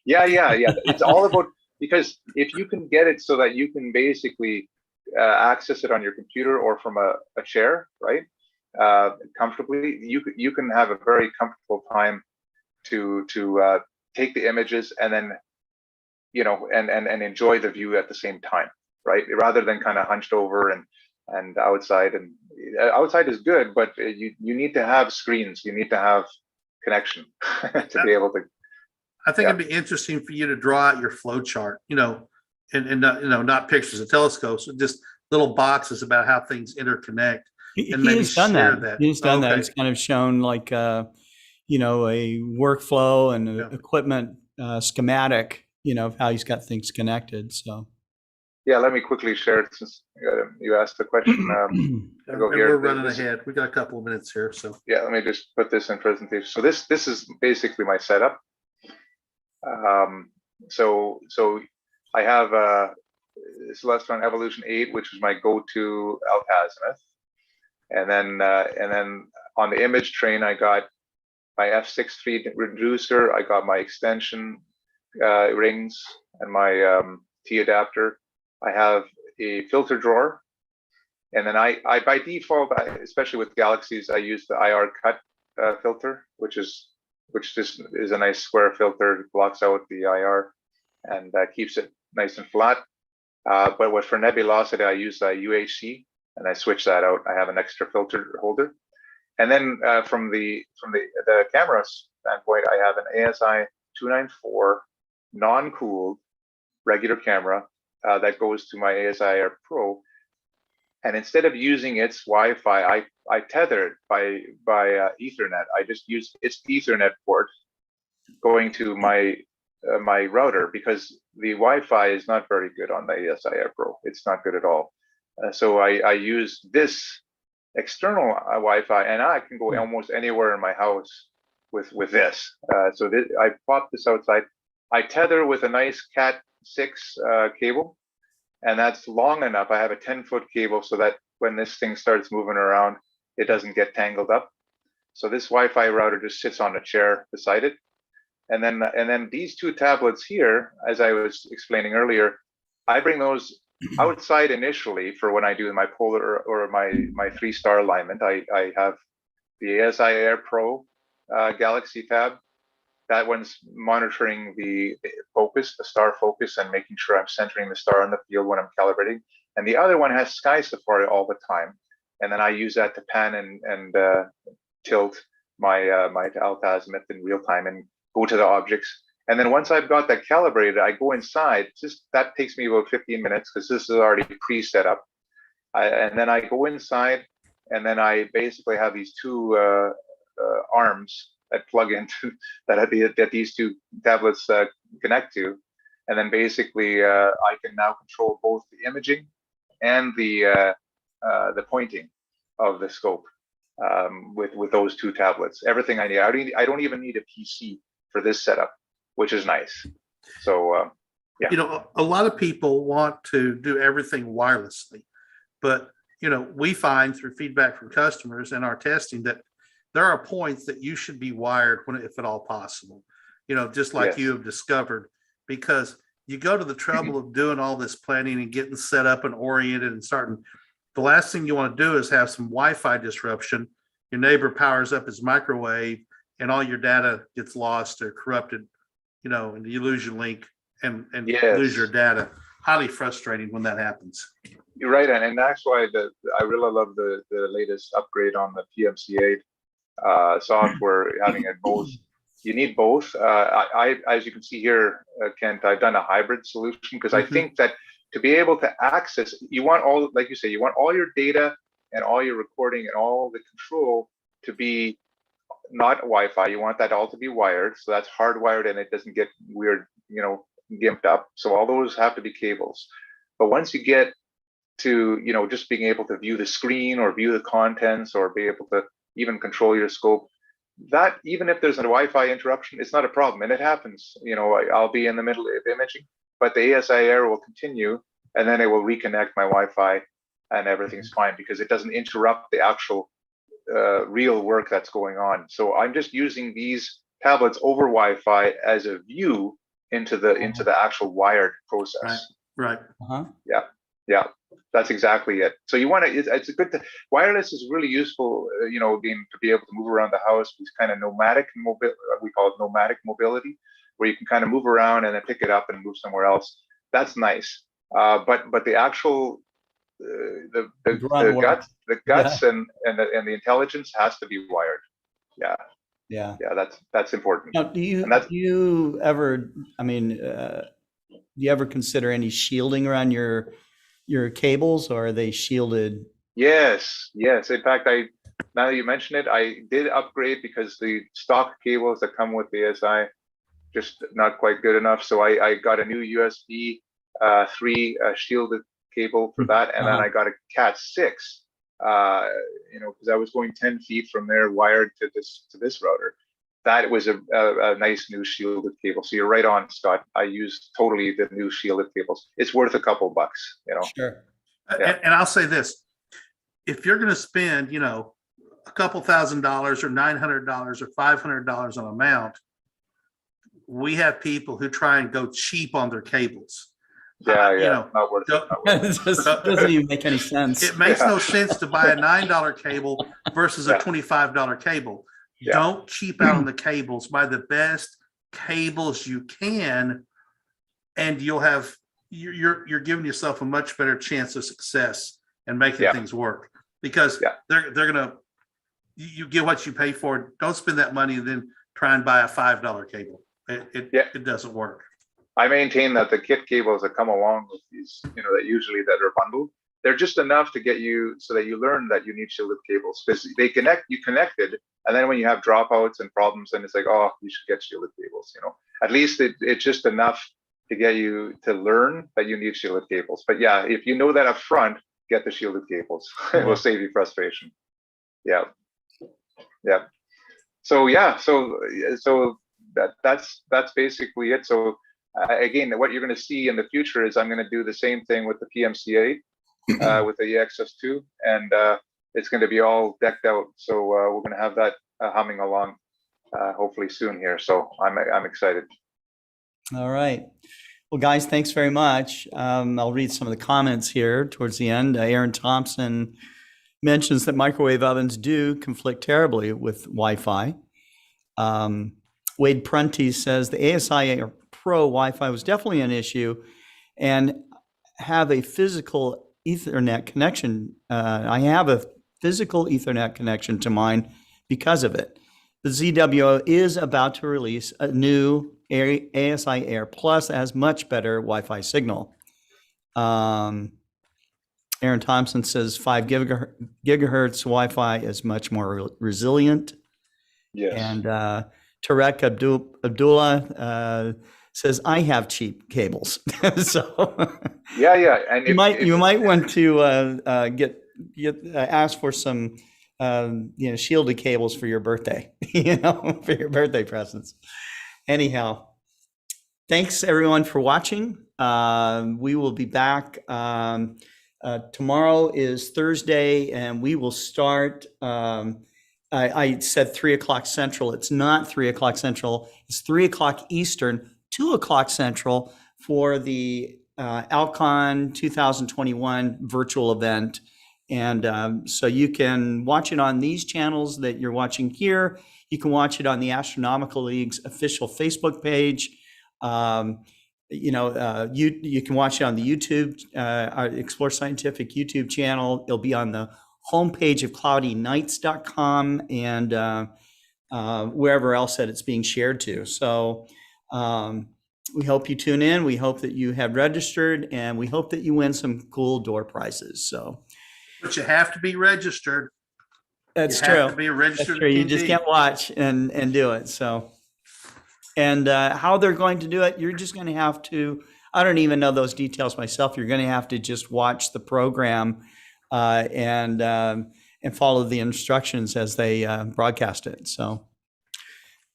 Yeah. It's all about, because if you can get it so that you can basically access it on your computer or from a chair, right, comfortably, you can have a very comfortable time to take the images and then and enjoy the view at the same time, right? Rather than kind of hunched over and outside. And outside is good, but you need to have screens. You need to have connection to be able to. I think it'd be interesting for you to draw out your flow chart, and not pictures of telescopes, but just little boxes about how things interconnect. He And maybe has done share that. that. He's done that. Okay. He's kind of shown like a workflow and Yeah. equipment schematic, of how he's got things connected. So. Yeah, let me quickly share it since you asked the question. And go here. we're running This is- ahead. We got a couple of minutes here, so. Yeah, let me just put this in presentation. So this is basically my setup. So I have Celestron Evolution 8, which is my go-to altazimuth, and then on the image train I got my F6.3 reducer. I got my extension rings and my T adapter. I have a filter drawer, and then I by default, especially with galaxies, I use the IR cut filter, which just is a nice square filter. It blocks out the IR and keeps it nice and flat. But for nebulosity, I use UHC, and I switch that out. I have an extra filter holder. And then from the camera standpoint, I have an ASI 294 non-cooled regular camera that goes to my ASI Air Pro. And instead of using its Wi-Fi, I tether it by Ethernet. I just use its Ethernet port going to my my router, because the Wi-Fi is not very good on the ASI Air Pro. It's not good at all. So I use this external Wi-Fi, and I can go almost anywhere in my house with this. So I pop this outside. I tether with a nice Cat 6 cable, and that's long enough. I have a 10-foot cable so that when this thing starts moving around, it doesn't get tangled up. So this Wi-Fi router just sits on a chair beside it. And then these two tablets here, as I was explaining earlier, I bring those outside initially for when I do my polar or my 3-star alignment. I have the ASI Air Pro Galaxy tab. That one's monitoring the focus, the star focus, and making sure I'm centering the star in the field when I'm calibrating. And the other one has Sky Safari all the time. And then I use that to pan and tilt my altazimuth in real time and go to the objects. And then once I've got that calibrated, I go inside. That takes me about 15 minutes because this is already pre-set up. And then I go inside, and then I basically have these two arms that plug into that these two tablets connect to, and then basically I can now control both the imaging and the pointing of the scope with those two tablets. Everything I need. I don't even need a PC for this setup, which is nice. So yeah, A lot of people want to do everything wirelessly, but we find through feedback from customers and our testing that there are points that you should be wired if at all possible, just like Yes. you have discovered, because you go to the trouble of doing all this planning and getting set up and oriented and starting. The last thing you want to do is have some Wi-Fi disruption. Your neighbor powers up his microwave and all your data gets lost or corrupted, and you lose your link and Yes. lose your data. Highly frustrating when that happens. You're right, and that's why I really love the latest upgrade on the PMC8 software, having it both. You need both. I as you can see here, Kent, I've done a hybrid solution because I think that to be able to access, you want all, like you say, you want all your data and all your recording and all the control to be not Wi-Fi. You want that all to be wired, so that's hardwired and it doesn't get weird, gimped up. So all those have to be cables. But once you get to just being able to view the screen or view the contents or be able to even control your scope, that even if there's a Wi-Fi interruption, it's not a problem, and it happens. I'll be in the middle of imaging, but the ASI Air will continue, and then it will reconnect my Wi-Fi, and everything's fine because it doesn't interrupt the actual real work that's going on. So I'm just using these tablets over Wi-Fi as a view into the actual wired process. Right. Uh-huh. Yeah, that's exactly it. So you want to, it's a good thing. Wireless is really useful, to be able to move around the house with kind of nomadic mobility. We call it nomadic mobility, where you can kind of move around and then pick it up and move somewhere else. That's nice. But the actual the guts and the intelligence has to be wired. Yeah, that's important. Now, do you ever? I mean, do you ever consider any shielding around your cables, or are they shielded? Yes. In fact, now that you mention it, I did upgrade because the stock cables that come with the ASI just not quite good enough. So I got a new USB 3 shielded cable for that, and then I got a Cat 6. Because I was going 10 feet from there, wired to this router. That was a nice new shielded cable. So you're right on, Scott. I used totally the new shielded cables. It's worth a couple bucks, Sure. Yeah. And I'll say this, if you're going to spend, a couple $1,000s or $900 or $500 on a mount, we have people who try and go cheap on their cables. Not worth it. Not worth it. It just doesn't even make any sense. It makes no sense to buy a $9 cable versus a $25 cable. Yeah. Don't cheap out on the cables. Buy the best cables you can, and you're giving yourself a much better chance of success and making things work, because they're gonna, you get what you pay for. Don't spend that money and then try and buy a $5 cable. It doesn't work. I maintain that the kit cables that come along with these, that are bundled, they're just enough to get you so that you learn that you need shielded cables, because you connected, and then when you have dropouts and problems, then it's like, oh, you should get shielded cables. At least it's just enough to get you to learn that you need shielded cables. But yeah, if you know that up front, get the shielded cables. It will save you frustration. Yeah. So that's basically it. So again, what you're going to see in the future is I'm going to do the same thing with the PMCA with the EXS2, and it's going to be all decked out. So we're going to have that humming along hopefully soon here. So I'm excited. All right. Well, guys, thanks very much. I'll read some of the comments here towards the end. Aaron Thompson mentions that microwave ovens do conflict terribly with Wi-Fi. Wade Prunty says the ASI Pro Wi-Fi was definitely an issue, and have a physical Ethernet connection. I have a physical Ethernet connection to mine because of it. The ZWO is about to release a new ASI Air Plus that has much better Wi-Fi signal. Aaron Thompson says 5 gigahertz Wi-Fi is much more resilient. Yes. And Tarek Abdullah says, I have cheap cables. So and you might want to ask for some shielded cables for your birthday, for your birthday presents. Anyhow, thanks everyone for watching. We will be back. Tomorrow is Thursday, and we will start. I said 3 o'clock Central. It's not 3 o'clock Central. It's 3 o'clock Eastern, 2 o'clock Central for the Alcon 2021 virtual event. And so you can watch it on these channels that you're watching here. You can watch it on the Astronomical League's official Facebook page. You can watch it on the YouTube, our Explore Scientific YouTube channel. It'll be on the homepage of cloudynights.com and wherever else that it's being shared to. So we hope you tune in. We hope that you have registered, and we hope that you win some cool door prizes. So, but you have to be registered. That's you true. Have to be registered. That's true. You just can't watch and do it. So, and how they're going to do it, you're just going to have to. I don't even know those details myself. You're going to have to just watch the program and follow the instructions as they broadcast it. So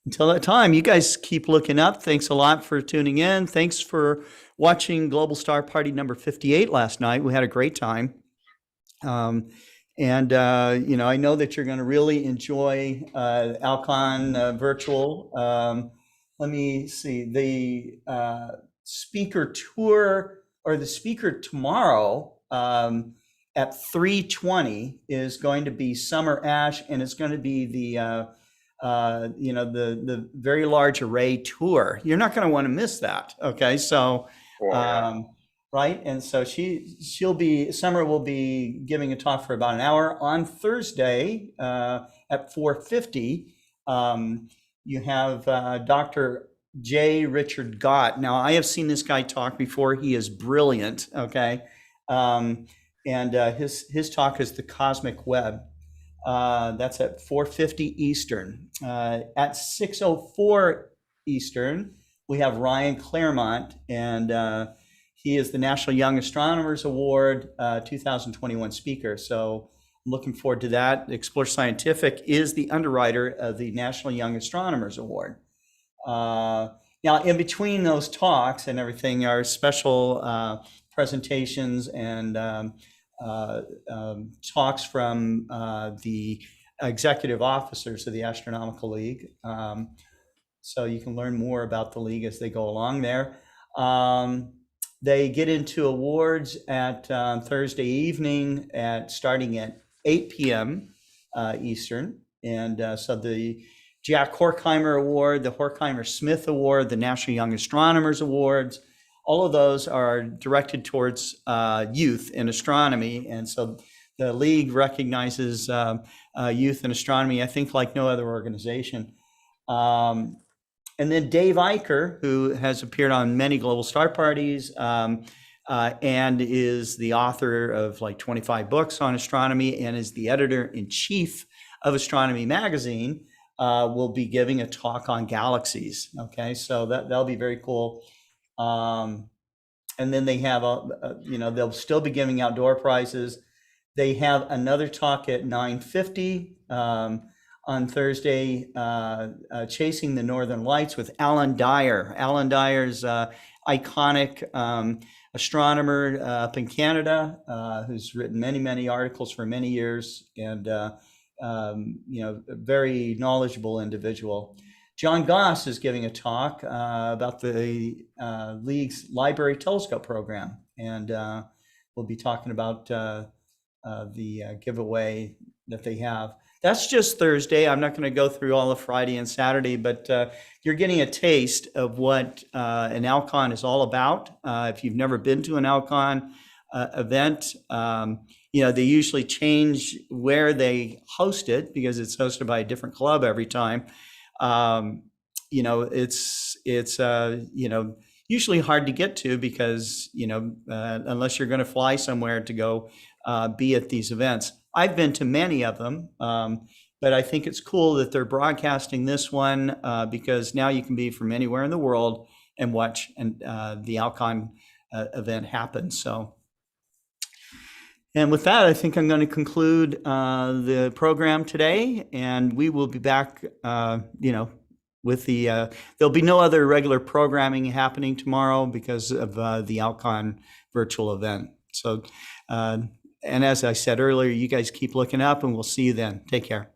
until that time, you guys keep looking up. Thanks a lot for tuning in. Thanks for watching Global Star Party number 58 last night. We had a great time. I know that you're going to really enjoy Alcon virtual. Let me see, the speaker tour, or the speaker tomorrow at 3:20 is going to be Summer Ash, and it's going to be the Very Large Array tour. You're not going to want to miss that. Okay, so right, and so Summer will be giving a talk for about an hour on Thursday at 4:50. You have Dr. J. Richard Gott. Now, I have seen this guy talk before. He is brilliant. Okay. His talk is The Cosmic Web. That's at 4:50 Eastern. At 6:04 Eastern, we have Ryan Claremont, and he is the National Young Astronomers Award 2021 speaker. So I'm looking forward to that. Explore Scientific is the underwriter of the National Young Astronomers Award. Now, in between those talks and everything are special presentations and talks from the executive officers of the Astronomical League. So you can learn more about the league as they go along there. They get into awards at Thursday evening starting at 8 p.m. Eastern. And so the Jack Horkheimer Award, the Horkheimer Smith Award, the National Young Astronomers Awards, all of those are directed towards youth in astronomy. And so the league recognizes youth in astronomy, I think, like no other organization. And then Dave Eicher, who has appeared on many global star parties and is the author of like 25 books on astronomy and is the editor-in-chief of Astronomy Magazine, will be giving a talk on galaxies. Okay, so that'll be very cool. And then they have, they'll still be giving out door prizes. They have another talk at 9:50 on Thursday, Chasing the Northern Lights with Alan Dyer. Alan Dyer's iconic astronomer up in Canada, who's written many, many articles for many years, and a very knowledgeable individual. John Goss is giving a talk about the League's Library Telescope program, and we'll be talking about the giveaway that they have. That's just Thursday. I'm not going to go through all of Friday and Saturday, but you're getting a taste of what an Alcon is all about. If you've never been to an Alcon event, they usually change where they host it because it's hosted by a different club every time. It's usually hard to get to because, unless you're going to fly somewhere to go be at these events. I've been to many of them, but I think it's cool that they're broadcasting this one because now you can be from anywhere in the world and watch the Alcon event happen. So, and with that, I think I'm going to conclude the program today, and we will be back, with there'll be no other regular programming happening tomorrow because of the Alcon virtual event. So, and as I said earlier, you guys keep looking up, and we'll see you then. Take care.